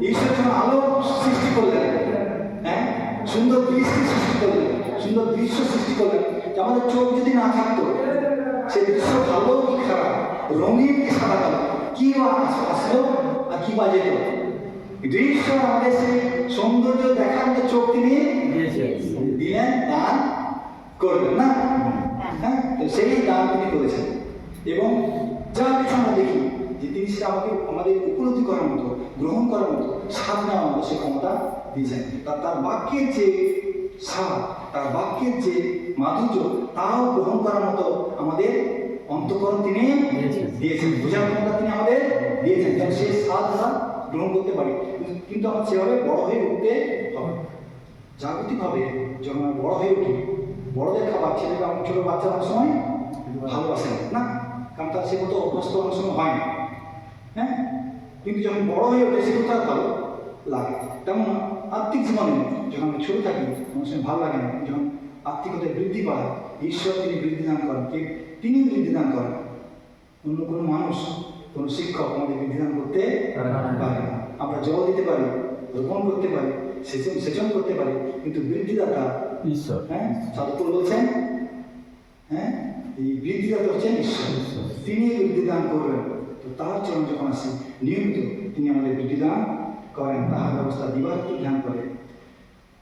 ঈশ্বর যখন আলো সৃষ্টি করলেন, হ্যাঁ, সুন্দর দৃষ্টি সৃষ্টি করলেন, সুন্দর দৃশ্য সৃষ্টি করলেন, আমাদের চোখ যদি না থাকতো, সে দৃশ্য ভালো কি খারাপ, রঙিন কি সাদা কালো, কি বা আসলো আর কি বা যেত, দৃশ্য আমাদের সেই সৌন্দর্য দেখার মতো চোখ তিনি দিলেন, দান করবেন না? হ্যাঁ, তো সেই দান তিনি করেছেন এবং যা কিছু আমরা দেখি যে তিনি সেটা আমাদের উপলব্ধি করার মতো, গ্রহণ করার মতো, স্বাদ নেওয়ার মতো সে ক্ষমতা দিয়েছেন। তার বাক্যের যে স্বাদ, তার বাক্যের যে মাধুর্য, তাও গ্রহণ করার মতো আমাদের অন্তঃকরণ তিনি দিয়েছেন, বোঝার ক্ষমতা তিনি আমাদের দিয়েছেন, যেন সেই স্বাদ আমরা গ্রহণ করতে পারি, কিন্তু আমার সেভাবে বড় হয়ে উঠতে হবে। জাগতিকভাবে যখন আমরা বড় হয়ে উঠি, বড়দের খাবার ছেলেরা অনেক ছোটো বাচ্চা অনেক সময় ভালোবাসে না, কারণ তার সে মতো অভ্যস্ত অনেক সময় হয় না। হ্যাঁ, কিন্তু যখন বড় হয়ে ওঠে সেগুলো তার ভালো লাগে। তেমন আত্মিক জীবনে যখন আমি ছোটো থাকি আমার সঙ্গে ভালো লাগে না, যখন আত্মিকতায় বৃদ্ধি পায়, ঈশ্বর তিনি বৃদ্ধি দান করেন, তিনি বৃদ্ধি দান করেন। অন্য কোনো মানুষ, কোনো শিক্ষক আমাদের বৃদ্ধি দান করতে পারে না। আমরা জল দিতে পারি, রোপণ করতে পারি, সেচন করতে পারি, কিন্তু বৃদ্ধিদাতা ঈশ্বর। হ্যাঁ, সাধুপুর বলছেন, হ্যাঁ, এই বৃদ্ধিদাতা হচ্ছেন ঈশ্বর, তিনি বৃদ্ধি দান করবেন। তো তার চরণ যখন আসি নিয়মিত তিনি আমাদের বৃদ্ধি দান করেন, তাহার ব্যবস্থা দিবারাত্র ধ্যান করে,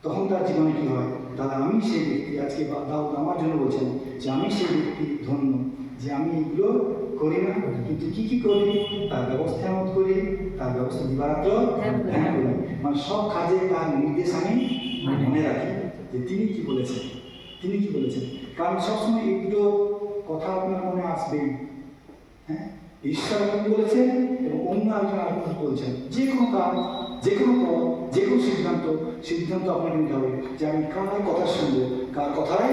তখন তার জীবনে কি হয়? দাদা আমি সেই ব্যক্তি, আজকে দাউদ আমার জন্য বলছেন যে আমি সেই ব্যক্তি ধন্য, যে আমি এগুলো করি না, কিন্তু কি করি তার ব্যবস্থা মত করি, তার ব্যবস্থা দিবারাত্র ধ্যান করি। মানে সব কাজে তার নির্দেশ আমি মনে রাখি যে তিনি কি বলেছেন, তিনি কি বলেছেন। কারণ সবসময় এগুলো কথা আপনার মনে আসবেই। হ্যাঁ, ঈশ্বর কি বলেছেন এবং অন্য একজন আরেকজন বলছেন। যে কোনো কাজ, যে কোনো পথ, যে কোনো সিদ্ধান্ত আপনাকে নিতে হবে যে আমি কার কথা শুনবো, কার কথায়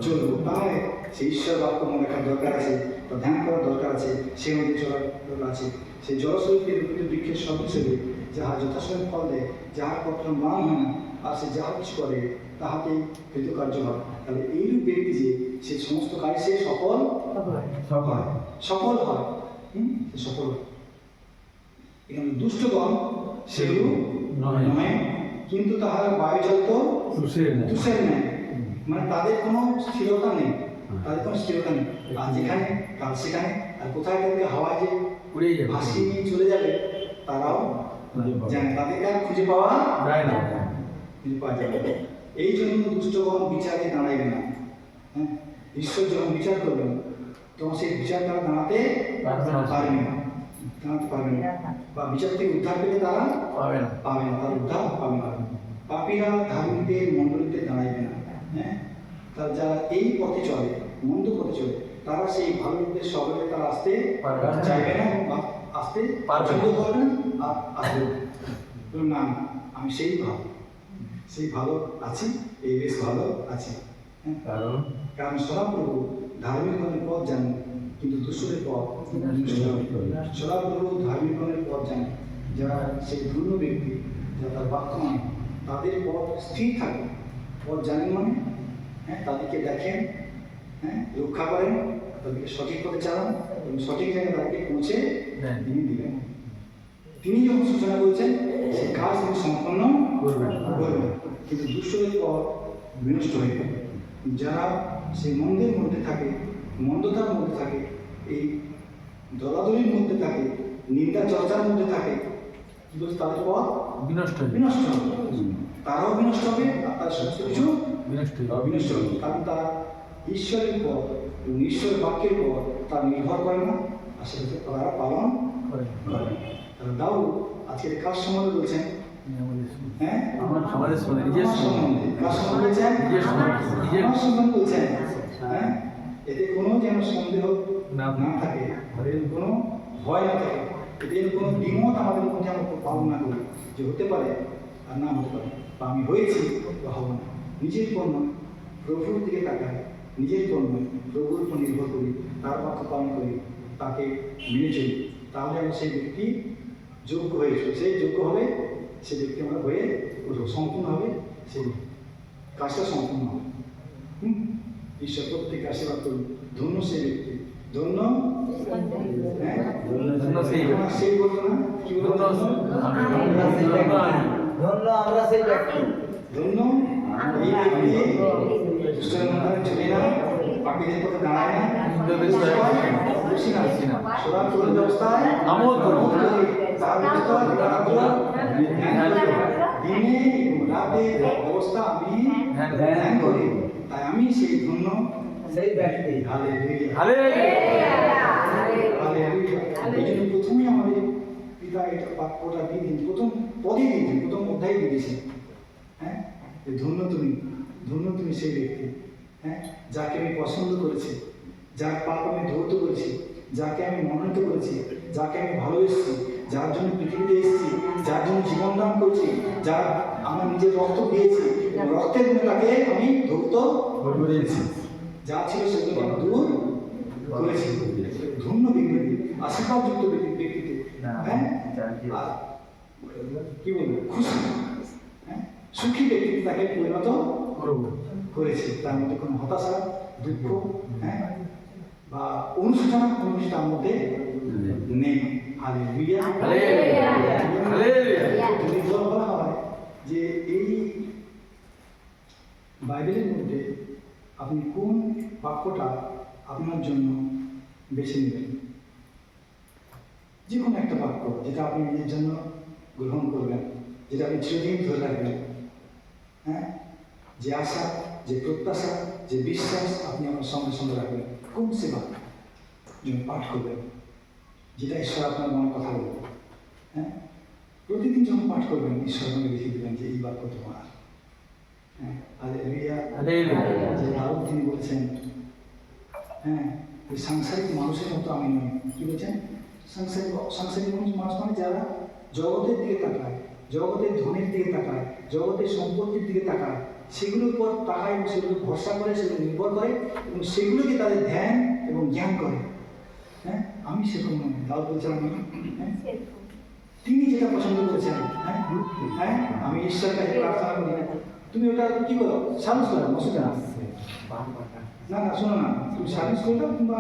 চলবো। তাহলে সেই ঈশ্বর বাক্য মনে রাখার দরকার আছে, বা ধ্যান করার দরকার আছে, সেই মধ্যে চলার দরকার আছে। সেই জলস্বরূপকে রূপিত বৃক্ষের সব হিসেবে যাহা যথাসময় ফল দেয়, যাহার পত্র মান হয় না, আর সে যাহা কিছু করে তাহাতেই কৃতকার্য হয়। তাহলে এইরূপ ব্যক্তি যে সে সমস্ত কাজে সে সফল হয়, সফল হয়, সে সফল হয়। এখানে দুষ্টগণ সেগুলো নয়, কিন্তু তাহারা বায়ু চলত তুষের নেয়, মানে তাদের কোনো স্থিরতা নেই, তাদের কোনো স্থিরতা নেই। আর যেখানে কাল সেখানে, আর কোথায় তাদেরকে হাওয়ায় যে ভাসিয়ে নিয়ে চলে যাবে তারাও জানে, তাদেরকে আর খুঁজে পাওয়া যায় না, খুঁজে পাওয়া যাবে। এই জন্য দুষ্টগণ বিচারে দাঁড়াইবে না। হ্যাঁ, ঈশ্বর যখন বিচার করবেন তখন সেই বিচার তারা দাঁড়াতে পারবে না, দাঁড়াতে পারবে না, বা বিচার থেকে উদ্ধার পেলে তারা পাবে না, তারা উদ্ধার পাবে না। পাপীরা ধার্মিকদের মণ্ডলীতে দাঁড়াইবে না। হ্যাঁ, তারা যারা এই পথে চলে, মন্দ পথে চলে, তারা সেই ভালো লোকদের সবাই তারা আসতে চাইবে না, বা আসতে পছন্দ করবে না, আর আসবে না। আমি সেই ভালো আছি, এই বেশ ভালো আছি। কারণ সদাপ্রভু ধার্মিকগণের পথ জানেন, কিন্তু দুষ্টদের পথ সদাপ্রভু ধার্মিকগণের পথ জানেন। যারা সেই ধন্য ব্যক্তি, যারা তার বাক্য মানে তাদের পথ স্থির থাকে, পথ জানেন মানে, হ্যাঁ, তাদেরকে দেখেন, হ্যাঁ, রক্ষা করেন, তাদেরকে সঠিক পথে চালান এবং সঠিক জায়গায় তাদেরকে পৌঁছে তিনি দিবেন। তিনি যখন সূচনা করেছেন সেই কাজ তিনি সম্পন্ন করবেন, কিন্তু দুষ্টদের পথ বিনষ্ট হয়ে যাবে। যারা সেই মন্দের মধ্যে থাকে, মন্দতার মধ্যে থাকে, এই দলাদলির মধ্যে থাকে, নিন্দা চর্চার মধ্যে থাকে, কি বলছে তাদের পথ বিনষ্ট হবে, তারাও বিনষ্ট হবে, আর তার সমস্ত কিছু বিনষ্ট হবে। কারণ তারা ঈশ্বরের পথ এবং ঈশ্বরের বাক্যের পথ তারা নির্ভর করে না, আর সেটাকে তারা পালন করে। তারা দাউদ আজকের কাজ সম্বন্ধে বলছেন, হ্যাঁ, আমার সম্বন্ধে, নিজের সম্বন্ধে, কাজ সম্বন্ধে বলছেন, নিজের সম্বন্ধে বলছেন। হ্যাঁ, এতে কোনো যেন সন্দেহ না থাকে, কোনো ভয় না থাকে, এদের কোনো দ্বিমত আমাদের মধ্যে আমরা পালন না করি যে হতে পারে আর না হতে পারে, বা আমি হয়েছি বা হব না। নিজের কর্ম প্রভুর দিকে তাকাই, নিজের কর্ম প্রভুর উপর নির্ভর করি, তার বাক্য পালন করি, তাকে মেনে চলি, তাহলে আমরা সেই ব্যক্তি যোগ্য হয়েছে, সেই যোগ্য হবে, সে ব্যক্তি আমরা হয়ে উঠবো, সম্পূর্ণ হবে, সেই কাজটা সম্পূর্ণ হবে। ঈশ্বর প্রত্যেকে আশীর্বাদ করুন। ধন্য সেই ব্যক্তি, ধন্য সেই বলতো না, কি বলতো, ধন্য আমরা সেই ব্যক্তি, ধন্য এই ব্যক্তি ঈশ্বরের মন্দিরে চলে না, পাপীদের পথে দাঁড়ায় না, সদা তরুণ ব্যবস্থায় আমোদ করি, তার ব্যবস্থা দিনে রাতে অবস্থা আমি ধ্যান করি, তাই আমি সেই ধন্য সেই ব্যক্তি। এই জন্য প্রথমেই আমাদের পিতা এটা বাক্যটা দিয়ে দিন, প্রথম পদে দিয়েছেন, প্রথম অধ্যায় দিয়েছেন। হ্যাঁ, ধন্য তুমি সেই ব্যক্তি, হ্যাঁ, যাকে আমি পছন্দ করেছি, যার পাপ আমি ধৌত করেছি, যাকে আমি মনোনীত করেছি, যাকে আমি ভালোবেসেছি, যার জন্য পৃথিবীতে এসেছি, যার জন্য জীবন দান করেছি, যার আমার নিজের রক্ত দিয়েছি, রক্তের গুণে তাকে আমি ধৌত করেছি, যা ছিল সেগুলো আমি দূর করেছি। ধন্য ব্যক্তি, আশীর্বাদযুক্ত ব্যক্তিতে, হ্যাঁ, আর কি বলবো, খুশি, হ্যাঁ, সুখী ব্যক্তিতে তাকে পরিণত করেছি। তার মধ্যে কোনো হতাশা, দুঃখ, হ্যাঁ, বা অনুশোচনা কোনো কিছু তার মধ্যে নেই। Hallelujah, hallelujah. যদি বলা হয় যে এই বাইবেলের মধ্যে আপনি কোন বাক্যটা আপনার জন্য বেছে নেবেন? যে কোনো একটা বাক্য যেটা আপনি নিজের জন্য গ্রহণ করবেন, যেটা আপনি চিরদিন ধরে রাখবেন, হ্যাঁ, যে আশা, যে প্রত্যাশা, যে বিশ্বাস আপনি আমার সঙ্গে সঙ্গে রাখবেন, কোন সেবা জন্য পাঠ করবেন, যেটা ঈশ্বর আপনার মনে কথা বলবে, হ্যাঁ, প্রতিদিন যখন পাঠ করবেন ঈশ্বর মনে লিখে দেবেন যে এই বাক্য তোমার, হ্যাঁ, হালেলুয়া। যে দাউদ তিনি বলছেন, হ্যাঁ, এই সাংসারিক মানুষের মতো আমি নই, কি বলছেন? সাংসারিক মানুষ মানে যারা জগতের দিকে তাকায়, জগতের ধনের দিকে তাকায়, জগতের সম্পত্তির দিকে তাকায়, সেগুলোর উপর তাকায় এবং সেগুলো ভরসা করে, সেগুলো নির্ভর করে এবং সেগুলোকে তাদের ধ্যান এবং জ্ঞান করে। হ্যাঁ, আমি সেরকম নই, দাউদ বলছেন আমি, হ্যাঁ, তিনি যেটা পছন্দ করেছেন, হ্যাঁ, হ্যাঁ, আমি ঈশ্বরের কাছে প্রার্থনা করি না। তুমি ওটা কি করো? সালিশ করো, অসুবিধা না। না না, শোনো না, তুমি সালিশ করো কিংবা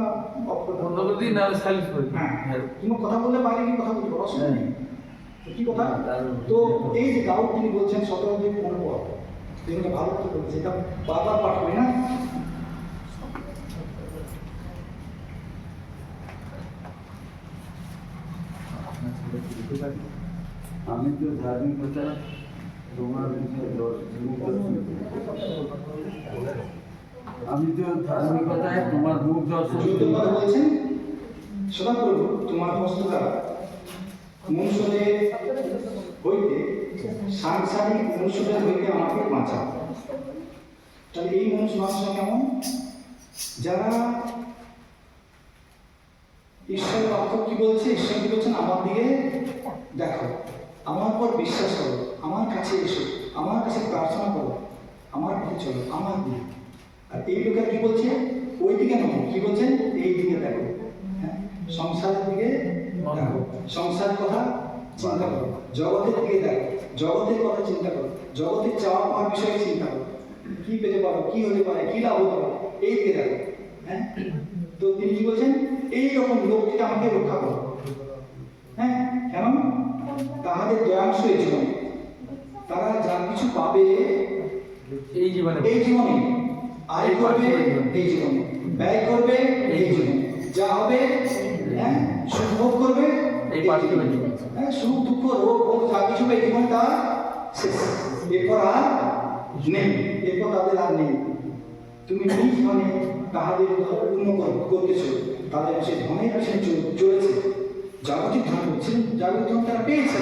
অন্য দিন না সালিশ করি। হ্যাঁ, তুমি কথা বললে বাইরে কি কথা বলতে পারো, অসুবিধা নেই। তো কি কথা? তো এই যে দাউদ তিনি বলছেন 17-15 পদ, যেগুলো ভালো করে বলছে, এটা বারবার পাঠ করি না। আমি তো ধার্মিকতা তোমার আমি তো ধার্মিকতায় তোমার মুখ দর্শন কথা বলছেন, সদাপ্রভু তোমার হস্ত দ্বারা মনুষ্যদের হইতে, সাংসারিক মনুষ্যদের হইতে আমাকে বাঁচাও। তাহলে এই মানুষরা কেমন? যারা ঈশ্বরের বাক্য কি বলছে, ঈশ্বর কি বলছেন, আমার দিকে দেখো, আমার উপর বিশ্বাস করো, আমার কাছে এসো, আমার কাছে প্রার্থনা করো, আমার পথে চলো, আমার দিকে। আর এই লোকের কি বলছে? ওই দিকে নয়, কি বলছেন? এই দিকে দেখো, হ্যাঁ, সংসারের দিকে দেখো, সংসারের কথা চিন্তা করো, জগতের দিকে দেখো, জগতের কথা চিন্তা করো, জগতের চাওয়া পাওয়ার বিষয়ে চিন্তা করো, কি পেতে পারো, কি হতে পারে, কি লাভ হতে পারে, এই দিকে দেখো, হ্যাঁ। তো তিনি কি বলছেন? এইরকম লোক থেকে আমাকে রক্ষা করো, হ্যাঁ, কেন? তাহাদের দয়াংশ এই জীবনে, তারা যা কিছু পাবে এই জীবনে, আয় করবে এই জীবনে, ব্যয় করবে এই জীবনে, যা হবে, হ্যাঁ, সুখ ভোগ করবে এই পার্থিব জীবনে, হ্যাঁ, সুখ দুঃখ রোগ ভোগ যা কিছু এই জীবনে তা শেষ, এরপর আর নেই, এরপর তাদের আর নেই। তুমি নিজ ধনে তাহাদের পূর্ণ করতেছ, তাদের সে ধনের পিছনে চলেছে, জাগতিক ধন করছেন, জাগতিক ধন তারা পেয়েছে,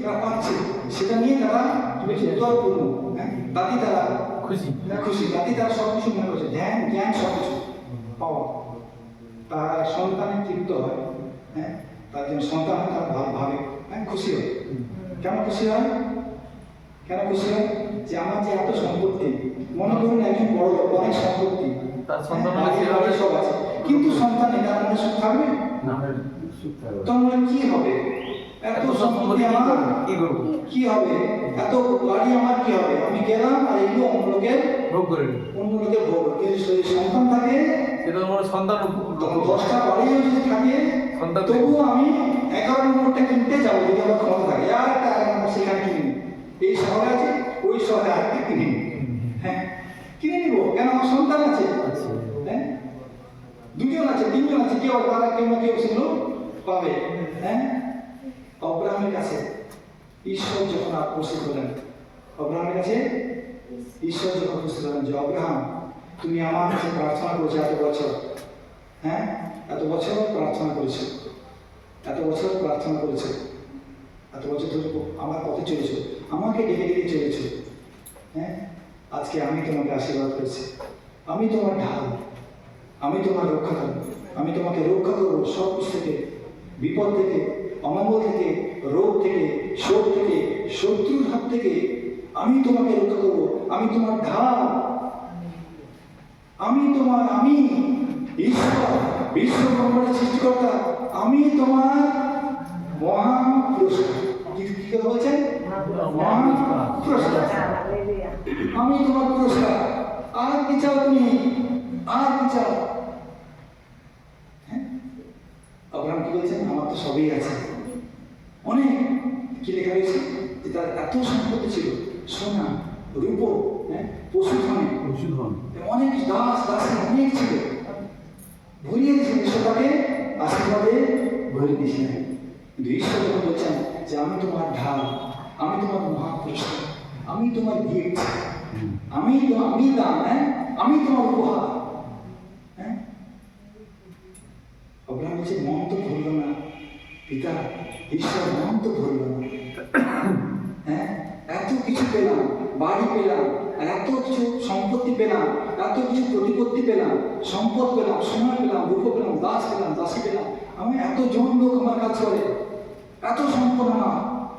তারা পাচ্ছে, সেটা নিয়ে তারা উত্তরপূর্ণ, হ্যাঁ, তাতে তারা খুশি, তাতে তারা সব কিছু মনে করছে, ধ্যান জ্ঞান সব কিছু পাওয়া, তারা সন্তানের তৃপ্ত হয়, হ্যাঁ, তার জন্য সন্তান হয়, তারা ভাবে, হ্যাঁ, খুশি হয়। কেন খুশি হয়? কেন খুশি হয়? যে আমার যে এত সম্পত্তি, মনে করুন একজন বড় লোক, অনেক সম্পত্তি, তার সন্তান সব আছে, কিন্তু সন্তান এটা মনে সুখ থাকবে না, সুখ থাকবে, তখন কি হবে? এত সম্পত্তি আমার কি করবো, কি হবে? এত গাড়ি আমার কি হবে? আমি গেলাম আর এগুলো অন্য লোকের ভোগ করে ভোগ, কিন্তু যদি সন্তান থাকে, সেটা আমার সন্তান, তখন 10টা বাড়িও যদি থাকে, সন্তান তবুও আমি 11 নম্বরটা কিনতে যাবো, যদি আমার ক্ষমতা থাকে, আর একটা 11 নম্বর সেখানে কিনে নিই, এই শহরে আছে, ওই শহরে আরেকটা কিনে নিই, হ্যাঁ, কিনে নিবো, কেন? আমার সন্তান আছে, হ্যাঁ, 2জন আছে, 3জন আছে, কেউ তারা কেউ না কেউ সেগুলো পাবে, হ্যাঁ। অব্রাহামের কাছে ঈশ্বর যখন উপস্থিত হলেন, অব্রাহামের কাছে ঈশ্বর যখন উপস্থিত হলেন, যে অব্রাহাম, তুমি আমার কাছে প্রার্থনা করেছো এত বছর, হ্যাঁ, এত বছর প্রার্থনা করেছো, এত বছর প্রার্থনা করেছো, এত বছর ধরে আমার পথে চলেছো, আমাকে ডেকে ডেকে চলেছো, হ্যাঁ, আজকে আমি তোমাকে আশীর্বাদ করছি, আমি তোমার ঢাল, আমি তোমার রক্ষা করবো, আমি তোমাকে রক্ষা করবো সব কিছু থেকে, বিপদ থেকে, অমঙ্গল থেকে, রোগ থেকে, শোক থেকে, শত্রুর হাত থেকে আমি তোমাকে রক্ষা করবো। আমি তোমার ঢাল, আমি ঈশ্বর, বিশ্ব ব্রহ্মাণ্ডের সৃষ্টিকর্তা, আমি তোমার মহা পুরস্কার। কি কথা বলছেন? মহা পুরস্কার। আমি তোমার পুরস্কার। আর কি চাও তুমি? আর কি চাও? হ্যাঁ, আব্রাহাম কি বলছেন? আমার তো সবই আছে। অনেক কি লেখা রয়েছে যে তার এত সম্পত্তি ছিল, সোনা, রূপ, হ্যাঁ, পশুধন, অনেক দাস দাসী অনেক ছিল, ভরিয়ে দিয়েছেন। ঈশ্বর তাকে আশীর্বাদে ভরিয়ে দিয়েছিলেন। কিন্তু ঈশ্বর যখন বলছেন যে আমি তোমার ঢাল, আমি তোমার মহাপুরস্কার, আমি তোমার গিফট, আমি দান, হ্যাঁ, আমি তোমার উপহার, হ্যাঁ, আব্রাহাম বলছে মন তো ভরল না পিতা, ঈশ্বর মন তো ভরল না। হ্যাঁ, এত কিছু পেলাম, বাড়ি পেলাম, এত কিছু সম্পত্তি পেলাম, এত কিছু প্রতিপত্তি পেলাম, সম্পদ পেলাম, সময় পেলাম, রূপ পেলাম, দাস পেলাম, দাসী পেলাম, আমি এত জন লোক আমার কাজ করে, এত সম্পদ আমার,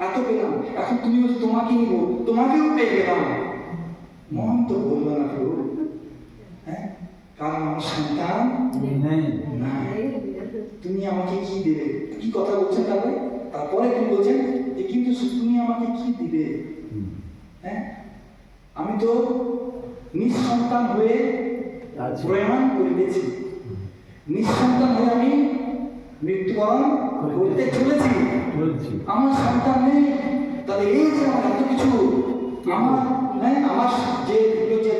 এত পেলাম, এখন তুমি বলছো তোমাকে নিব, তোমাকেও পেয়ে গেলাম। মন তো বললো না প্রভু, হ্যাঁ, কারণ আমার সন্তান নাই। তুমি আমাকে কি দেবে? কি কথা বলছেন? তারপরে তিনি বলছেন যে কিন্তু তুমি আমাকে কি দিবে? হ্যাঁ, আমি তো নিঃসন্তান হয়ে প্রয়াণ করিতেছি, নিঃসন্তান হয়ে আমি মৃত্যুবরণ করতে চলেছি, আমার সন্তান নেই। তাহলে এই যে আমার এত কিছু, আমার, হ্যাঁ, আমার যে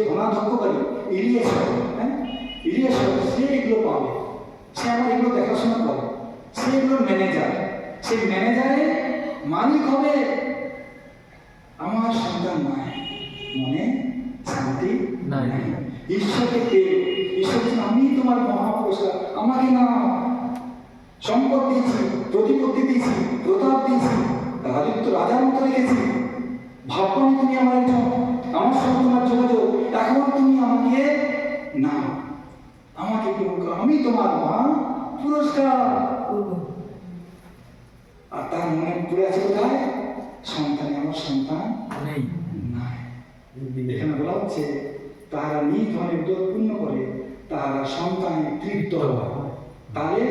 ধনাধ্যক্ষকারী ইলিয়েশ্বর, হ্যাঁ, ইলিয়েশ্বর, সে এগুলো পাবে, সে আমার এগুলো দেখাশোনা করে, সে এগুলোর ম্যানেজার, সে ম্যানেজারের মালিক হবে। আমার সন্তান নাই, মনে শান্তি নাই। ঈশ্বরকে পেয়ে ঈশ্বর বলছেন আমি তোমার মহাপুরস্কার, আমাকে না সম্পদ দিয়েছি, প্রতিপত্তি দিয়েছি, প্রতাপ দিয়েছি, রাজত্ব রাজার মতো রেখেছি। ভাবনি তুমি আমার একজন, আমার সঙ্গে তোমার যোগাযোগ, এখন তুমি আমাকে না, আমাকে গ্রহণ করো, আমি তোমার মহা পুরস্কার। আর তার মনে পড়ে আছে কোথায়? সন্তানে আমার সন্তান নেই, নাই। এখানে বলা হচ্ছে তাহারা নিজ ধনে উদরপূর্ণ করে, তাহারা সন্তানে তৃপ্ত হয়। তাহলে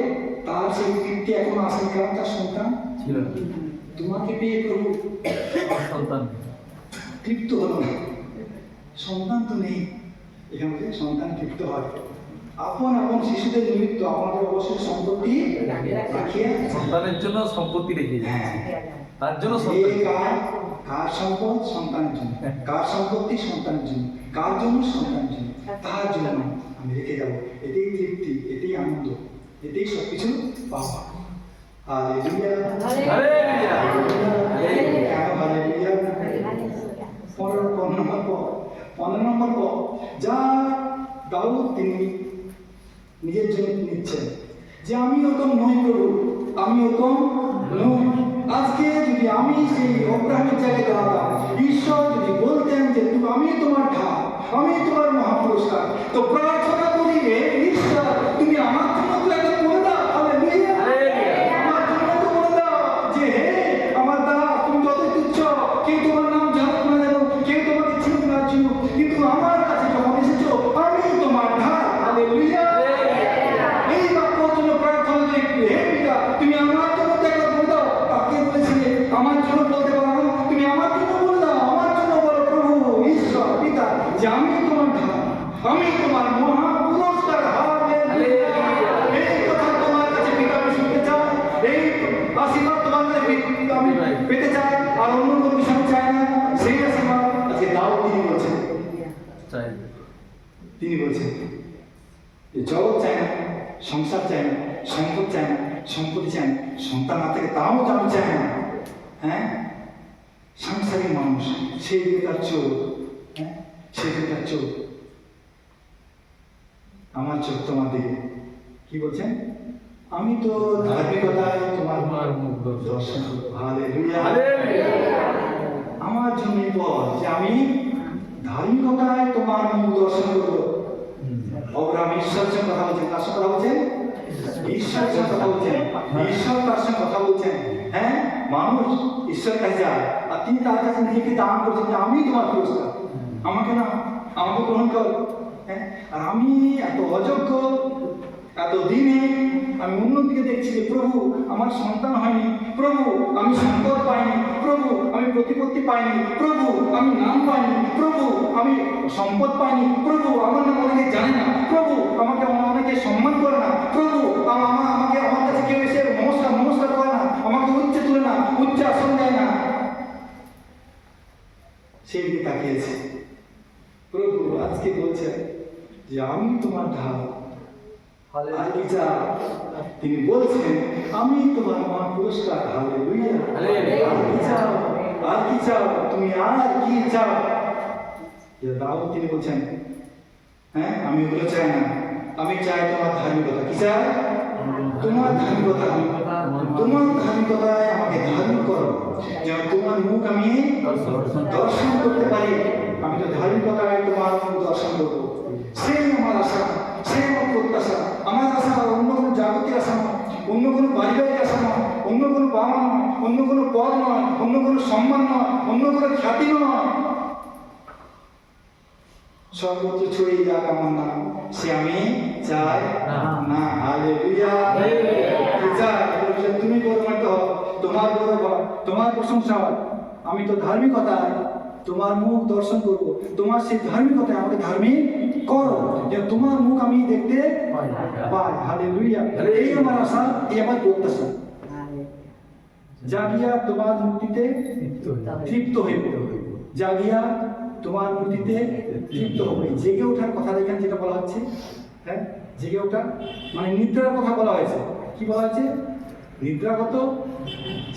তার সেই তৃপ্তি এখন আসেন, কারণ তার সন্তান ছিল। তোমাকে পেয়ে প্রভু সন্তান তৃপ্ত হলো না, সন্তান তো নেই। এখান থেকে সন্তান তৃপ্ত হয়। আপন আপন শিশুদের নিমিত্ত আমাদের অবশ্যই সম্পত্তি রাখিয়া, সন্তানের জন্য সম্পত্তি রেখে যায়, হ্যাঁ, তার জন্য কার সম্পদ? সন্তানের জন্য। কার সম্পত্তি? সন্তানের জন্য। কার জন্য? সন্তানের জন্য। তার জন্য আমি রেখে যাবো। এতেই তৃপ্তি, এতেই আনন্দ, এতেই সবকিছু পাওয়া। Hallelujah, hallelujah, hallelujah. 15 নম্বর পদ, যা দাউদ তিনি নিজের জন্য নিচ্ছেন যে আমি ওরকম নই প্রভু, আমি ওরকম নই। আজকে যদি আমি সেই অব্রাহামের জায়গায় দাঁড়াতাম, ঈশ্বর যদি বলতেন যে তুমি, আমি তোমার ঢাল, আমি তোমার মহাপুরস্কার, তো প্রার্থনা করি হে ঈশ্বর তুমি আমার জন্য তো একবার বলে দাও, হালেলুয়া, আমার জন্য তো বলে দাও যে হে আমার দাস, তুমি যত তুচ্ছ, কেউ তোমার নাম জানুক না জানুক, কেউ তোমাকে চিনুক না চিনুক, কিন্তু আমার কাছে যখন এসেছো আমি তোমার ঢাল, হালেলুয়া। এই বাক্যর জন্য প্রার্থনা দেখবে, হে পিতা তুমি আমার জন্য তো একবার বলে দাও। তাকে বলেছিলে আমার জন্য বলতে পারো, তুমি আমার জন্য বলে দাও, আমার জন্য বলো প্রভু ঈশ্বর পিতা যে আমি তোমার ঢাল, আমি তোমার মহা পুরস্কার, হালেলুয়া। এই কথা তোমার কাছে পিতা আমি শুনতে চাই, এই আশীর্বাদ তোমার কাছে আমি পেতে চাই, আর অন্য কোনো কিছু আমি চাই না। সেই আশীর্বাদ আজকে দাউদ তিনি বলছেন, তিনি বলছেন যে জগৎ চায় না, সংসার চায় না, সম্পদ চায় না, সম্পত্তি চায় না, সন্তান না থেকে তাও আমি চায় না। হ্যাঁ, সাংসারিক মানুষ, সেই দিকে তার চোখ, হ্যাঁ, সেই দিকে তার চোখ, আমার চোখ তোমার দিকে। কি বলছেন? আমি তো ধার্মিকতায় তোমার মুখ দর্শন করব, হালেলুয়া। আমার জন্য পথ যে আমি ধার্মিকতায় তোমার মুখ দর্শন করবো। অব্রাহাম ঈশ্বরের সঙ্গে কথা বলছেন, কার সঙ্গে কথা বলছেন? ঈশ্বরের সঙ্গে কথা বলছেন। ঈশ্বর তার সঙ্গে কথা বলছেন। হ্যাঁ, মানুষ ঈশ্বরের কাছে যায় আর তিনি তার কাছে নিজেকে দান করছেন যে আমি তোমার পুরস্কার, আমাকে না, আমাকে গ্রহণ কর। হ্যাঁ, আর আমি এত অযোগ্য, এত দিনে আমি অন্যদিকে দেখছি যে প্রভু আমার সন্তান হয়নি, প্রভু আমি সম্পদ পাইনি, প্রভু আমি প্রতিপত্তি পাইনি, প্রভু আমি নাম পাইনি, প্রভু আমি সম্পদ পাইনি, প্রভু আমার নাম অনেকে জানে না, প্রভু আমাকে অনেকে সম্মান করে না, প্রভু আমাকে আমার কাছে কেউ এসে নমস্কার করে না, আমাকে উচ্চে তুলে না, উচ্চ আসন দেয় না। সেই দিকে তাকিয়েছে। প্রভু আজকে বলছেন যে আমি তোমার ঢাল, আর কি চাও? তিনি বলছেন আমি তোমার মহা পুরস্কার। হালেলুয়া। আর কি চাও? আর কি চাও? তুমি আর কি চাও? দাউদ তিনি বলছেন, হ্যাঁ আমি ওগুলো চাই না, আমি চাই তোমার ধার্মিকতা। কি চাই? তোমার ধার্মিকতা। তোমার ধার্মিকতায় আমাকে ধার্মিক করো, যেন তোমার মুখ আমি দর্শন করতে পারি। আমি তো ধার্মিকতায় তোমার মুখ দর্শন করবো, সেই আমার আশা, সেই আমার প্রত্যাশা। আমার আশা অন্য কোনো জাগতিক আশা নয়, অন্য কোনো পারিবারিক আশা নয়, অন্য কোনো বাবা নয়, অন্য কোনো পদ নয়, অন্য কোনো সম্মান নয়, অন্য কোনো খ্যাতি নয়। সর্বত্র ছড়িয়ে যাক আমার নাম, সে আমি চাই না। হালেলুয়া। কি চাই? তুমি গৌরবান্বিত হও, তোমার গৌরব হয়, তোমার প্রশংসা হয়। আমি তো ধার্মিকতায় তোমার মুখ দর্শন করব, তোমার সেই ধার্মিকতায় আমাকে ধার্মিক করো, যে তোমার মুখ আমি দেখতে পাই। হালেলুয়া। এই আমার আশা, এই আমার প্রত্যাশা। জাগিয়া তোমার মূর্তিতে তৃপ্ত হইব, জাগিয়া তোমার মূর্তিতে তৃপ্ত হবে। জেগে ওঠার কথা এখানে যেটা বলা হচ্ছে, হ্যাঁ জেগে ওঠা মানে নিদ্রার কথা বলা হয়েছে। কি বলা হয়েছে? নিদ্রাগত,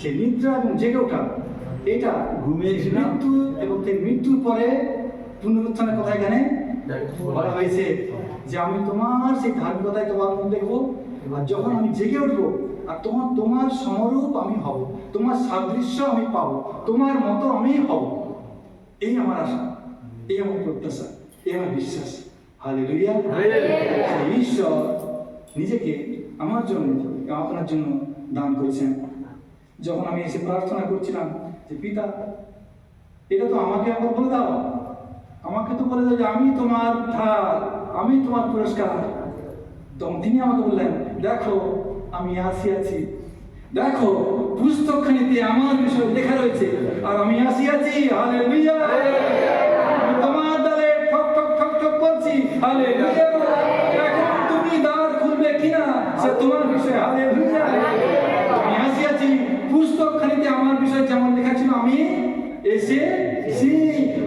সে নিদ্রা এবং জেগে ওঠা, এটা ঘুমিয়ে মৃত্যু এবং মৃত্যুর পরে পুনরুত্থানের কথা এখানে বলা হয়েছে যে আমি তোমার সেই ধার্মিকতায় তোমার মুখ দেখবো, আর যখন আমি জেগে উঠবো আর তোমার সমরূপ আমি হব, তোমার সাদৃশ্য আমি পাবো, তোমার মতো আমি হব। এই আমার আশা, এই আমার প্রত্যাশা, এই আমার বিশ্বাস। হালেলুয়া। ঈশ্বর নিজেকে আমার জন্য, আপনার জন্য দান করেছেন। যখন আমি এসে প্রার্থনা করছিলাম যে পিতা, এটা তো আমাকে আবার বলে দাও, আমাকে তো বলে দাও যে আমি তোমার ঢাল, আমি তোমার পুরস্কার। তখন তিনি আমাকে বললেন, দেখো আমি আসিয়াছি, দেখো পুস্তকখানিতে আমার বিষয় লেখা রয়েছে, আর আমি আসিয়াছি। হালেলুয়া। আমি তোমার দ্বারে ঠক ঠক ঠক ঠক করছি। হালেলুয়া। এখন তুমি দ্বার খুলবে কিনা সে তোমার বিষয়। হালেলুয়া। আমি আসিয়াছি, পুস্তকখানিতে আমার বিষয় যেমন লেখা ছিল আমি এসেছি।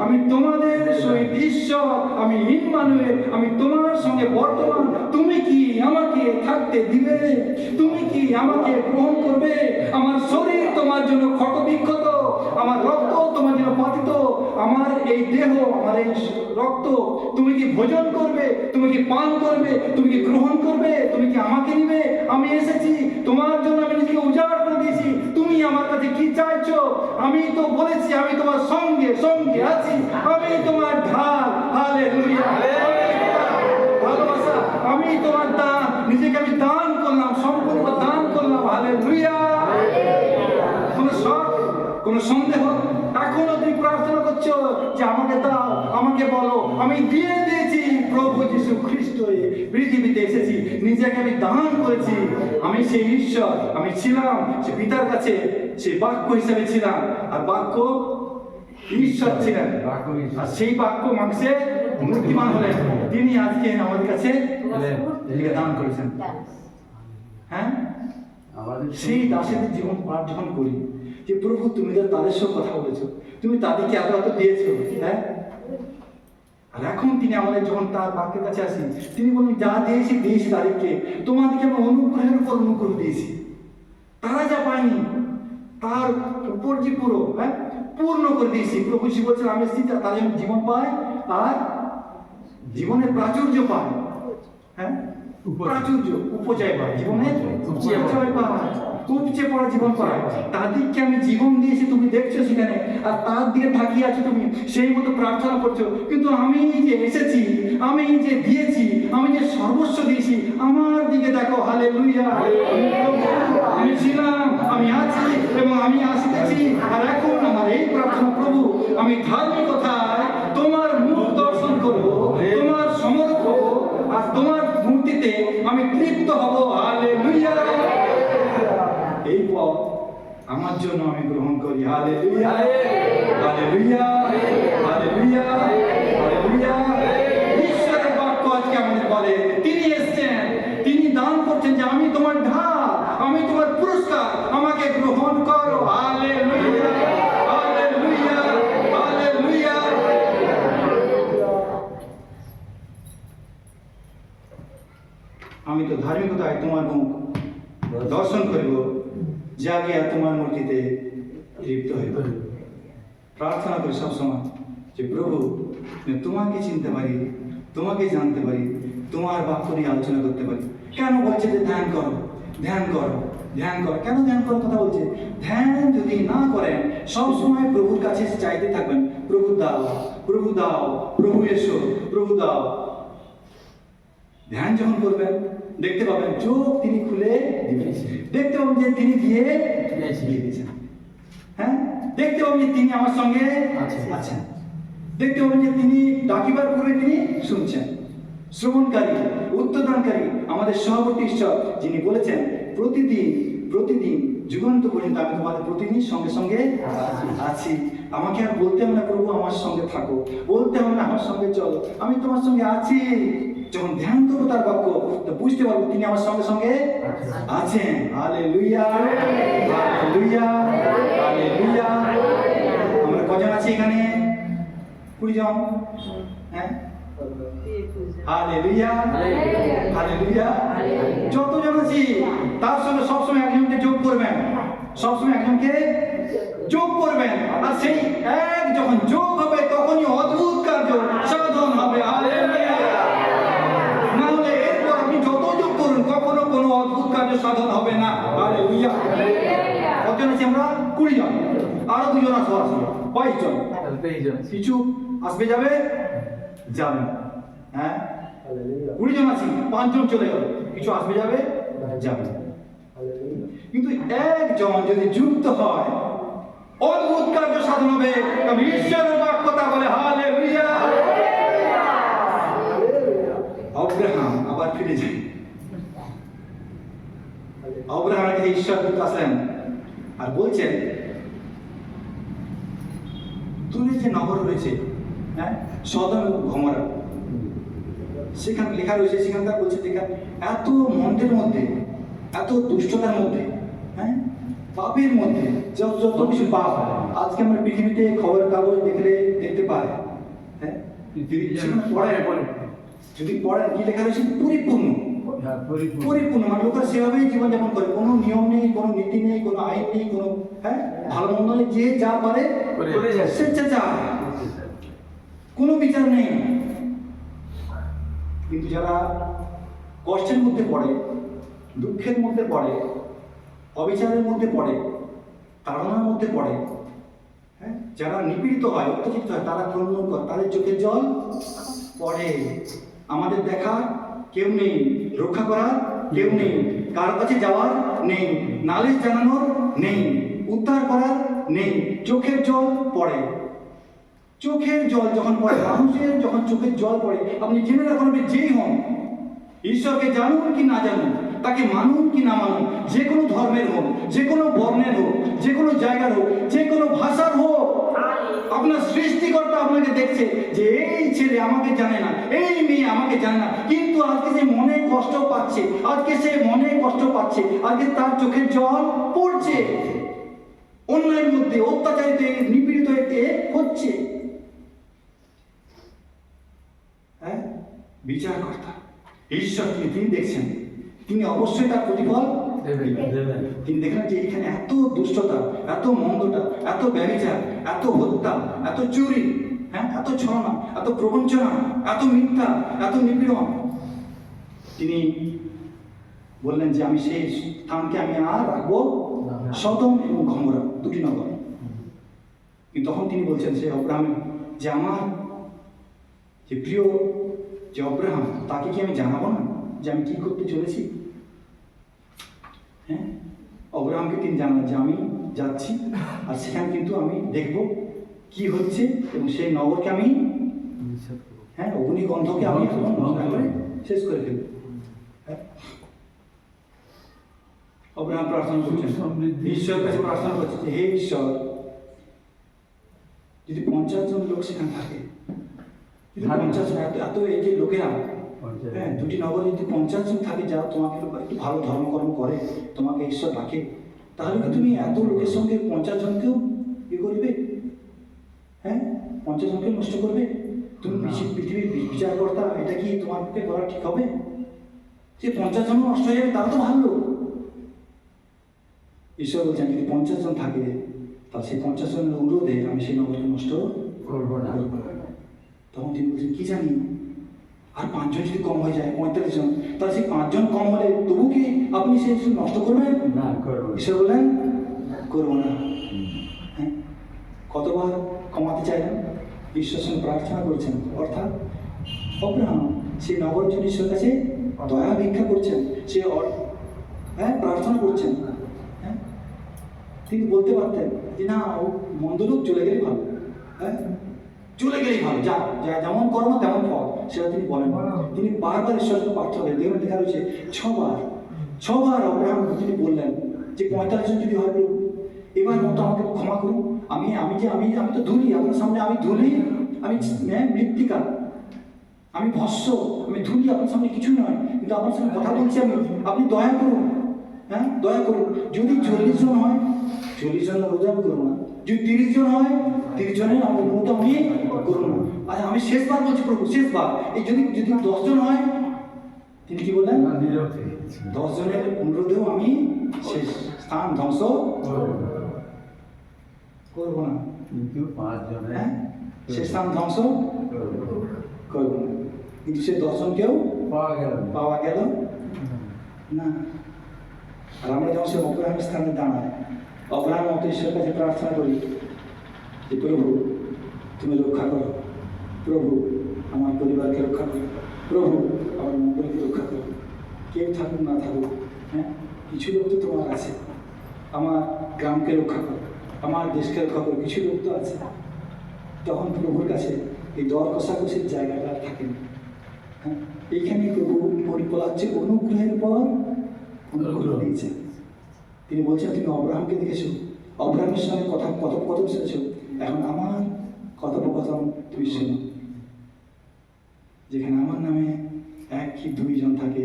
আমি তোমাদের সহিত ঈশ্বর, আমি ইম্মানুয়েল, আমি তোমার সঙ্গে বর্তমান। তুমি কি আমাকে থাকতে দিবে? তুমি কি আমাকে গ্রহণ করবে? আমার শরীর তোমার জন্য ক্ষতবিক্ষত, আমার রক্ত তোমার জন্য পতিত, আমার এই দেহ, আমার এই রক্ত তুমি কি ভোজন করবে? তুমি কি পান করবে? তুমি কি গ্রহণ করবে? তুমি কি আমাকে নিবে? আমি এসেছি তোমার জন্য, আমি নিজেকে উজাড় করে দিয়েছি। তুমি আমার কাছে কি চাইছো? আমি তো বলেছি আমি তোমার সঙ্গে সঙ্গে আছি, আমি তোমার ঢাল। হালেলুয়া। ভালোবাসা, আমি তোমার দান, নিজেকে আমি দান করলাম, সম্পূর্ণ দান করলাম। হালেলুয়া। কোন শখ, কোন সন্দেহ? এখনো তুমি প্রার্থনা করছো যে আমাকে দাও, আমাকে বলো, আমি দিয়ে দিয়েছি। প্রভু যীশু খ্রিস্ট পৃথিবীতে এসেছি, নিজেকে আমি দান করেছি। আমি সেই ঈশ্বর, আমি ছিলাম সে পিতার কাছে, সে বাক্য হিসেবে ছিলাম, আর বাক্য ঈশ্বর ছিলেন, আর সেই বাক্য মাংসে মূর্তিমান হলেন। তিনি আজকে আমাদের কাছে দান করেছেন। হ্যাঁ, সেই দাসেদের জীবন পাঠ যখন করি যে প্রভু তুমি তাদের সঙ্গে কথা বলেছো, তুমি তাদেরকে এত এত দিয়েছো, হ্যাঁ, আর এখন তিনি আমাদের যখন তার বাক্যের কাছে আসি, তিনি বলেন যা দিয়েছি তাদেরকে, তোমাদেরকে আমি অনুগ্রহের উপর অনুগ্রহ দিয়েছি। তারা যা পায়নি তার উপর যে পুরো, হ্যাঁ, পূর্ণ করে দিয়েছি। প্রভু যীশু বলছেন আমি এসেছি তারা যেন জীবন পায় আর জীবনের প্রাচুর্য পায়। হ্যাঁ, প্রাচুর্য, উপচয় পায়, জীবনের উপচয় পায়। উপচে পড়া জীবন করা, তাদেরকে আমি জীবন দিয়েছি, তুমি দেখছো সেখানে, আর তার দিকে তাকিয়ে আছো তুমি, সেই মতো প্রার্থনা করছো। কিন্তু আমি যে এসেছি, আমি যে দিয়েছি, আমি যে সর্বস্ব দিয়েছি, আমার দিকে দেখো। হালেলুয়া। আমি ছিলাম, আমি আছি এবং আমি আসতেছি। আর এখন আমার এই প্রার্থনা, প্রভু আমি ধার্মিকতায় তোমার মুখ দর্শন করব, তোমার সমর্থ হব, আর তোমার মূর্তিতে আমি তৃপ্ত হব। হালেলুয়া। এই পথ আমার জন্য আমি গ্রহণ করি। Hallelujah, hallelujah, hallelujah, hallelujah. ঈশ্বরের বাক্য আজকে আমাদের বলে, তিনি এসেছেন, তিনি দান করছেন যে আমি তোমার ঢাল, আমি তোমার পুরস্কার, আমাকে গ্রহণ করো। Hallelujah, hallelujah, hallelujah. আমি তো ধার্মিকতায় তোমার মুখ দর্শন করিব, জাগিয়া তোমার মূর্তিতে লিপ্ত হইব। প্রার্থনা করি সবসময় যে প্রভু তোমাকে চিনতে পারি, তোমাকে জানতে পারি, তোমার বাক্য নিয়ে আলোচনা করতে পারি। কেন বলছে যে ধ্যান করো, ধ্যান করো, ধ্যান করো? কেন ধ্যান করার কথা বলছে? ধ্যান যদি না করেন, সবসময় প্রভুর কাছে চাইতে থাকবেন, প্রভু দাও, প্রভু দাও, প্রভু এসো, প্রভু দাও। ধ্যান যখন করবেন, দেখতে পাবেন চোখ তিনি খুলে দিবেন, দেখতে পাবেন যে তিনি দিয়ে দিয়েছেন। হ্যাঁ, দেখতে পাবেন যে তিনি আমার সঙ্গে আছেন, দেখতে পাবেন যে তিনি ডাকিবার পূর্বে তিনি শুনছেন। শ্রবণকারী, উত্তরদানকারী আমাদের সভাপতি ঈশ্বর, যিনি বলেছেন প্রতিদিন প্রতিদিন যুগান্ত পর্যন্ত আমি তোমাদের প্রতিদিন সঙ্গে সঙ্গে আছি। আমাকে আর বলতে হবে না প্রভু আমার সঙ্গে থাকো, বলতে হবে না আমার সঙ্গে চলো, আমি তোমার সঙ্গে আছি। যখন ধ্যান করবো তার বাক্য, তো বুঝতে পারবো তিনি আমার সঙ্গে সঙ্গে আছেন। Hallelujah, hallelujah, hallelujah. আমরা কজন আছি এখানে? 20 জন। হ্যাঁ, হালেলুয়া, হালেলুয়া। যতজন আছি তার সঙ্গে সবসময় একজনকে যোগ করবেন, সবসময় একজনকে যোগ করবেন। আর সেই এক যখন যোগ হবে, তখনই অদ্ভুত কার্য সাধন হবে। হালেলুয়া। না হলে এরপর আপনি যত যোগ করুন, কখনো কোনো অদ্ভুত কার্য সাধন হবে না। হালেলুয়া। কতজন আছি আমরা? 20 জন। আরো 2 জন আসবো, 22 জন। কিছু আসবে যাবে যাবে। হ্যাঁ, 20 জন আছি, 5 জন চলে গেল, কিছু আসবে যাবে যাবে। কিন্তু একজন যদি যুক্ত হয়, অদ্ভুত কার্য সাধন হবে। ঈশ্বরের বাক্যতা বলে। হালেলুয়া। আব্রাহাম আবার ফিরে যায়। আব্রাহামের কাছে ঈশ্বর দূত আসলেন আর বলছেন, দূরে যে নগর রয়েছে, হ্যাঁ, সদম গমরা, সেখানে লেখা রয়েছে, সেখানকার বলছে এত মন্দের মধ্যে, এত দুষ্টতার মধ্যে, হ্যাঁ, পাপের মধ্যে, যত কিছু পাপ আজকে আমরা পৃথিবীতে খবরের কাগজ দেখতে পাই। হ্যাঁ, যদি পড়েন কি লেখা রয়েছে? পরিপূর্ণ, পরিপূর্ণ। মানে লোকেরা সেভাবেই জীবনযাপন করে, কোনো নিয়ম নেই, কোনো নীতি নেই, কোনো আইন নেই, কোনো হ্যাঁ ভালো মন্দ নেই, যে যা পারে স্বেচ্ছাচার, কোনো বিচার নেই। কিন্তু যারা কষ্টের মধ্যে পড়ে, দুঃখের মধ্যে পড়ে, অবিচারের মধ্যে পড়ে, তাড়নার মধ্যে পড়ে, হ্যাঁ, যারা নিপীড়িত হয়, অত্যাচারিত হয়, তারা ক্রন্দন করে, তাদের চোখের জল পড়ে। আমাদের দেখা কেউ নেই, রক্ষা করার কেউ নেই, কার কাছে যাওয়ার নেই, নালিশ জানানোর নেই, উদ্ধার করার নেই, চোখের জল পড়ে। চোখের জল যখন পড়ে, মানুষের যখন চোখের জল পড়ে, আপনি জেনে রাখুন, আপনি যেই হন, ঈশ্বরকে জানুন কি না জানুন, তাকে মানুন কি না মানুন, যে কোনো ধর্মের হোক, যে কোনো বর্ণের হোক, যে কোনো জায়গার হোক, যে কোনো ভাষার হোক, আপনার সৃষ্টিকর্তা আপনাকে দেখছে যে এই ছেলে আমাকে জানে না, এই মেয়ে আমাকে জানে না, কিন্তু আজকে সে মনে কষ্ট পাচ্ছে, আজকে সে মনে কষ্ট পাচ্ছে, আজকে তার চোখের জল পড়ছে, অন্যায়ের মধ্যে অত্যাচারিত নিপীড়িত হচ্ছে। হ্যাঁ, বিচারকর্তা ঈশ্বর, তিনি দেখছেন, তিনি অবশ্যই তার প্রতিফল দেবেন। তিনি দেখলেন যে এখানে এত দুষ্টতা, এত মন্দতা, এত ব্যভিচার, এত হত্যা, এত চুরি, হ্যাঁ, এত ছলনা, এত প্রবঞ্চনা, এত মিথ্যা, এত নিপীড়ন। তিনি বললেন যে আমি সেই স্থানকে আমি আর রাখবো সদম এবং গমরা, দুটি নগর। কিন্তু তখন তিনি বলছেন সে অব্রাহাম যে আমার যে প্রিয় যে অব্রাহাম, তাকে কি আমি জানাবো না যে আমি কি করতে চলেছি? হ্যাঁ, অব্রাহামকে তিনি জানালেন যে আমি যাচ্ছি, আর সেখানে কিন্তু আমি দেখব কি হচ্ছে, এবং সেই নগরকে আমি হ্যাঁ অগ্নিগন্ধকে আমি শেষ করে ফেলব। হ্যাঁ? অব্রাহাম প্রার্থনা করছেন, ঈশ্বরের কাছে প্রার্থনা করছে যে হে ঈশ্বর, যদি 50 জন লোক সেখানে থাকে, যদি 50 জন এত এই যে লোকেরা, হ্যাঁ দুটি নগরে যদি 50 জন থাকে যারা তোমাকে একটু ভালো ধর্মকর্ম করে, তোমাকে ঈশ্বর ডাকে, তাহলে কি তুমি এত লোকের সঙ্গে 50 জনকেও ইয়ে করবে? হ্যাঁ, 50 জনকে নষ্ট করবে? তুমি পৃথিবীর বিচারকর্তা, এটা কি তোমার পক্ষে করা ঠিক হবে? যে 50 জন নষ্ট হয়ে যাবে তারা তো ভালো। ঈশ্বর বলছেন যদি 50 জন থাকে, তাহলে সেই 50 জনের অনুরোধে আমি সেই নগরকে নষ্ট করবো না। তখন তিনি বলছেন কি জানি, আর 5 জন যদি কম হয়ে যায়, 45 জন, তাহলে সেই 5 জন কম হলে তবু কি আপনি সেই নষ্ট করবেন? না, করব না। ঈশ্বর বলেন করবো না। হ্যাঁ, কতবার কমাতে চাইলেন, ঈশ্বরের সঙ্গে প্রার্থনা করছেন, অর্থাৎ অব্রাহাম সেই নগরের জন্য ঈশ্বরের কাছে দয়া ভিক্ষা করছেন, সে হ্যাঁ প্রার্থনা করছেন। হ্যাঁ, তিনি বলতে পারতেন যে না ও মন্দ লোক চলে গেলে ভালো, হ্যাঁ চলে গেলেই ভালো, যা যা যেমন কর্ম তেমন ফল, সেটা তিনি বলেন। তিনি বারবার ঈশ্বরের সঙ্গে প্রার্থনা করেন। দেখবেন দেখা রয়েছে 6 বার অব্রাহাম তিনি বললেন যে 45 জন যদি হয় প্রভু, এবার মতো আমাকে ক্ষমা করুন, আমি তো ধুলি, আপনার সামনে আমি ধুলি, আমি মৃত্তিকা, আমি ভস্য, আমি ধুলি, আপনার সামনে কিছু নয়, কিন্তু আপনার সঙ্গে কথা বলছি আমি, আপনি দয়া করুন। হ্যাঁ, দয়া করুন। যদি 40 জন হয়, 40 জনের রোজা আমি করবো না। যদি 30 জন হয়, 30 জনের আমার মতো আমি করবো না। আচ্ছা, আমি শেষবার বলছি প্রভু, শেষবার, এই যদি 10 জন হয়, তিনি কি বললেন? 10 জনের অনুরোধেও আমি শেষ স্থান ধ্বংস করবো না। কিন্তু 5 জনের হ্যাঁ, সে স্থান ধ্বংস করবো না। কিন্তু সে 10 জনকেও পাওয়া গেল না। আর আমরা যখন সে অব্রাহামের স্থানে দাঁড়াই, অব্রাহাম মতো ঈশ্বরের কাছে প্রার্থনা করি যে প্রভু তুমি রক্ষা করো, প্রভু আমার পরিবারকে রক্ষা করো, প্রভু আমার মন্দিরকে রক্ষা করো, কেউ থাকুক না থাকুক, হ্যাঁ কিছু লোক তো তোমার আছে, আমার গ্রামকে রক্ষা করো, আমার দেশকে রক্ষা করো, কিছু লোক তো আছে। তখন প্রভুর কাছে এই দর কষাকষির জায়গাটা থাকে না। হ্যাঁ, এইখানে প্রভু বলা হচ্ছে অনুগ্রহের পর অনুগ্রহ দিয়েছে। তিনি বলছেন তুমি অব্রাহামকে দেখেছো, অব্রাহামের সঙ্গে কথোপকথন শুনেছো, এখন আমার কথোপকথন তুমি শোনো। যেখানে আমার নামে 1 কি 2 জন থাকে,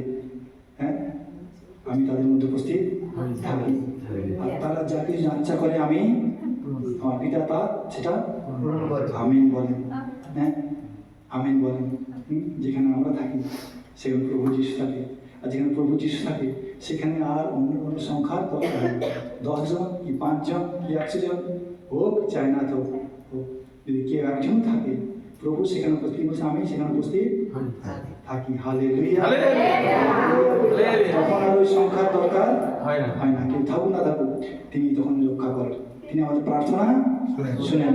হ্যাঁ আমি তাদের মধ্যে উপস্থিত থাকি, আর তারা যা কিছু আচ্ছা করে আমি আমার পিতা তা সেটা আমিন বলেন। হ্যাঁ, আমিন বলেন। যেখানে আমরা থাকি সেখানে প্রভু যিশু থাকে, আর যেখানে প্রভু যিশু থাকে সেখানে আর অন্য কোনো সংখ্যার দরকার নেই। 10 জন কি 5 জন কি 100 জন হোক, চায় না তো হোক, যদি কেউ একজন থাকে প্রভু সেখানে উপস্থিত, বলছে আমি সেখানে উপস্থিত থাকি। হালেলুয়া। তখন আর ওই সংখ্যার দরকার হয় না। কেউ থাকুক না থাকুক, তিনি তখন রক্ষা করেন, তিনি আমাদের প্রার্থনা শুনেন।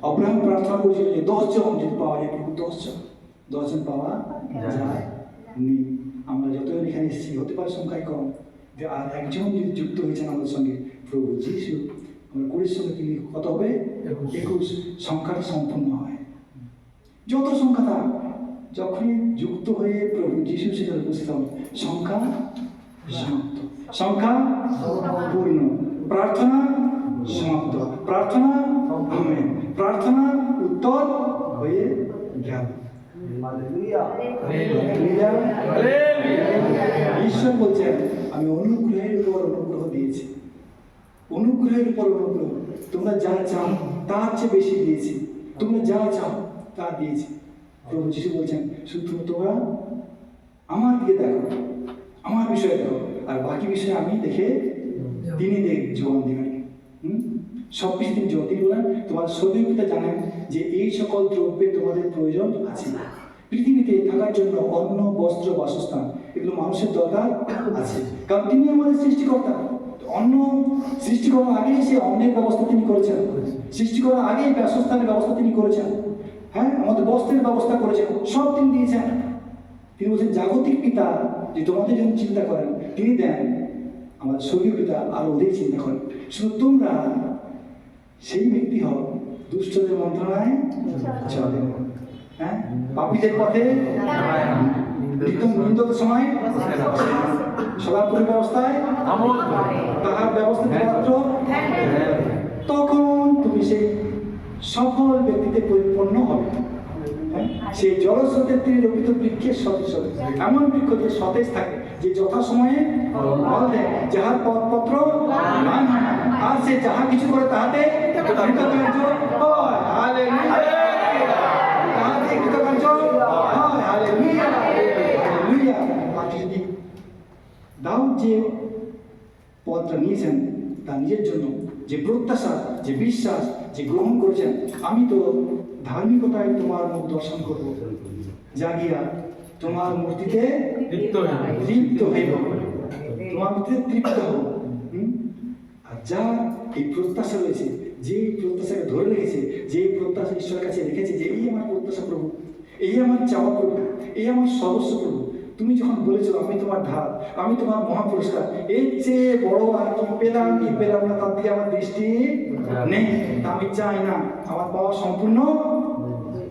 অব্রাহাম প্রার্থনা করেছিল যে 10 জন যদি পাওয়া যায়, প্রভু 10 জন পাওয়া যায় নি। আমরা যতজন এখানে এসেছি, হতে পারে সংখ্যায় কম, যে আর একজন যদি যুক্ত হয়েছেন আমাদের সঙ্গে প্রভু যিশু, আমরা 20 সঙ্গে তিনি কত হবে? 21। সংখ্যাটা সম্পূর্ণ হয়। যত সংখ্যা থাক, যখনই যুক্ত হয়ে প্রভু যিশু সেখানে উপস্থিত হন, সংখ্যা সমাপ্ত, সংখ্যা পূর্ণ, প্রার্থনা সমাপ্ত, প্রার্থনা আমেন, প্রার্থনা উত্তর হয়ে গেল। ঈশ্বর বলছেন আমি অনুগ্রহের উপর অনুগ্রহ দিয়েছি, অনুগ্রহের উপর অনুগ্রহ, তোমরা যা চাও তার চেয়ে বেশি দিয়েছি, তোমরা যা চাও তা দিয়েছি। প্রভু যিশু বলছেন শুধু তোমরা আমার দিকে দেখো, আমার বিষয়ে দেখো, আর বাকি বিষয়ে আমি দেখে তিনি জীবন দিবেন। সব কিছু তিনি জীবন, তিনি বলেন তোমাদের স্বর্গীয় পিতা জানেন যে এই সকল দ্রব্যে তোমাদের প্রয়োজন আছে। পৃথিবীতে থাকার জন্য অন্ন, বস্ত্র, বাসস্থান এগুলো মানুষের দরকার আছে, কারণ তিনি আমাদের সৃষ্টিকর্তা। অন্য সৃষ্টি করার আগেই সে অন্যের ব্যবস্থা তিনি করেছেন, সৃষ্টি করার আগেই বাসস্থানের ব্যবস্থা তিনি করেছেন, হ্যাঁ, আমাদের বস্ত্রের ব্যবস্থা করেছেন, সব তিনি দিয়েছেন। তিনি বলছেন জাগতিক পিতা যে তোমাদের জন্য চিন্তা করেন, তিনি দেন, আমাদের স্বর্গীয় পিতা আর ওদের চিন্তা করেন। শুধু তোমরা সেই ব্যক্তি হও দুষ্টদের মন্ত্রণায় চলে, হ্যাঁ, পাপীদের পথে নিন্দত সময় সদাপুরের ব্যবস্থায় তাহার ব্যবস্থা মাত্র, তখন তুমি সেই সফল ব্যক্তিতে পরিপূর্ণ হবে। সেই জলস্রোতের তীরে রোপিত বৃক্ষের সদৃশ, এমন বৃক্ষ যে সতেজ থাকে, যে যথাসময়ে ফল দেয়, যাহার পত্র ম্লান হয় না, আর সে যাহা কিছু করে তাহাতে কৃতকার্য হয়। হালেলুয়া। তাহাতে কৃতকার্য হয়। হালেলুয়া। হালেলুয়া। আপনি যদি দাউদ যে পদটা নিয়েছেন তার নিজের জন্য, যে প্রত্যাশা, যে বিশ্বাস, যে গ্রহণ করেছেন, আমি তো ধার্মিকতায় তোমার মুখ দর্শন করব, জাগিয়া তোমার মূর্তিতে তৃপ্ত হইব, তোমার মূর্তিতে তৃপ্ত হব। আর যা এই প্রত্যাশা রয়েছে, যে প্রত্যাশাকে ধরে রেখেছে, যে প্রত্যাশা ঈশ্বরের কাছে রেখেছে, যে এই আমার প্রত্যাশা প্রভু, এই আমার চাওয়া প্রভু, এই আমার সর্বস্ব প্রভু, তুমি যখন বলেছো আমি তোমার ধার, আমি তোমার মহাপুরস্কার, এর চেয়ে বড় আর কি পেলাম কি পেলাম না তার দিকে আমার দৃষ্টি নেই, তা আমি চাই না, আমার পাওয়া সম্পূর্ণ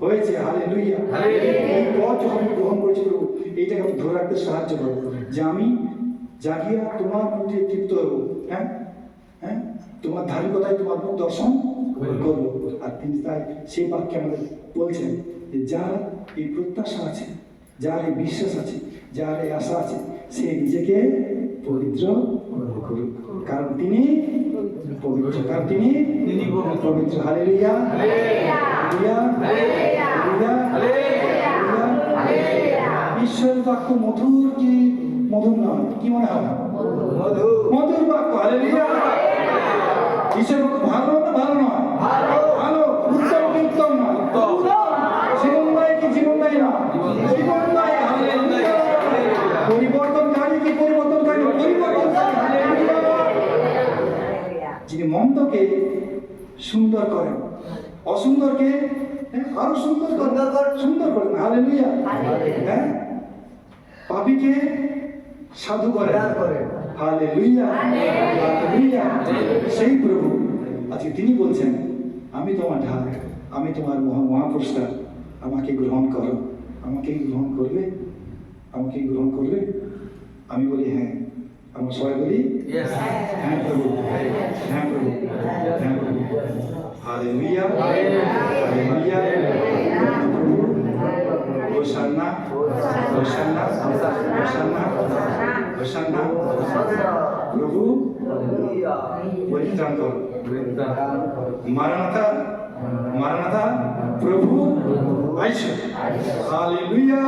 হয়েছে। হালেলুয়া। এই পথ যখন আমি গ্রহণ করেছি প্রভু, এইটাকে আমি ধরে রাখতে সাহায্য করবো, যে আমি জাগিয়া তোমার মধ্যে তৃপ্ত হবো, হ্যাঁ হ্যাঁ, তোমার ধার্মিকতায় তোমার মুখ দর্শন করবো। আর তিনি তাই সেই বাক্যে আমাদের বলছেন যে যার এই প্রত্যাশা আছে, যার এই বিশ্বাস আছে, যার এই আশা আছে, সে নিজেকে পবিত্র করুক, কারণ তিনি পবিত্র, কারণ তিনি পবিত্র। হালেলুয়া। হালেলুয়া। হালেলুয়া। হালেলুয়া। ঈশ্বরের বাক্য মধুর কি মধুর নয়? কি মনে হয়? মধুর বাক্য। হালেলুয়া। ঈশ্বরের বাক্য ভালো না ভালো নয়? ভালো। উত্তম কি উত্তম নয়? জীবনদায়ী কি জীবনদায়ী না? জীবনদায়ী। হালেলুয়া। পরিবর্তনকারী কি পরিবর্তনকারী? পরিবর্তনকারী। হালেলুয়া। যিনি মন্দকে সুন্দর করেন, অসুন্দরকে আরো সুন্দর করেন, সুন্দর করেন। হালেলুয়া। হ্যাঁ, পাপীকে সাধু করেন। হালেলুয়া। হালেলুয়া। সেই প্রভু আজকে তিনি বলছেন আমি তোমার ঢাল, আমি তোমার মহাপুরস্কার, আমাকে গ্রহণ করো। আমাকে গ্রহণ করবে? আমাকে গ্রহণ করবে? আমি বলি হ্যাঁ। আমরা সবাই বলি হ্যাঁ প্রভু, হ্যাঁ প্রভু, হ্যাঁ প্রভু। হালেলুয়া। হালেলুয়া। প্রভু হোসান্না, হোসান্না, হোসান্না, হোসান্না। প্রভু পরিত্রাণ করো। মারানাথা, মারানাথা, প্রভু আইসো। হালেলুয়া।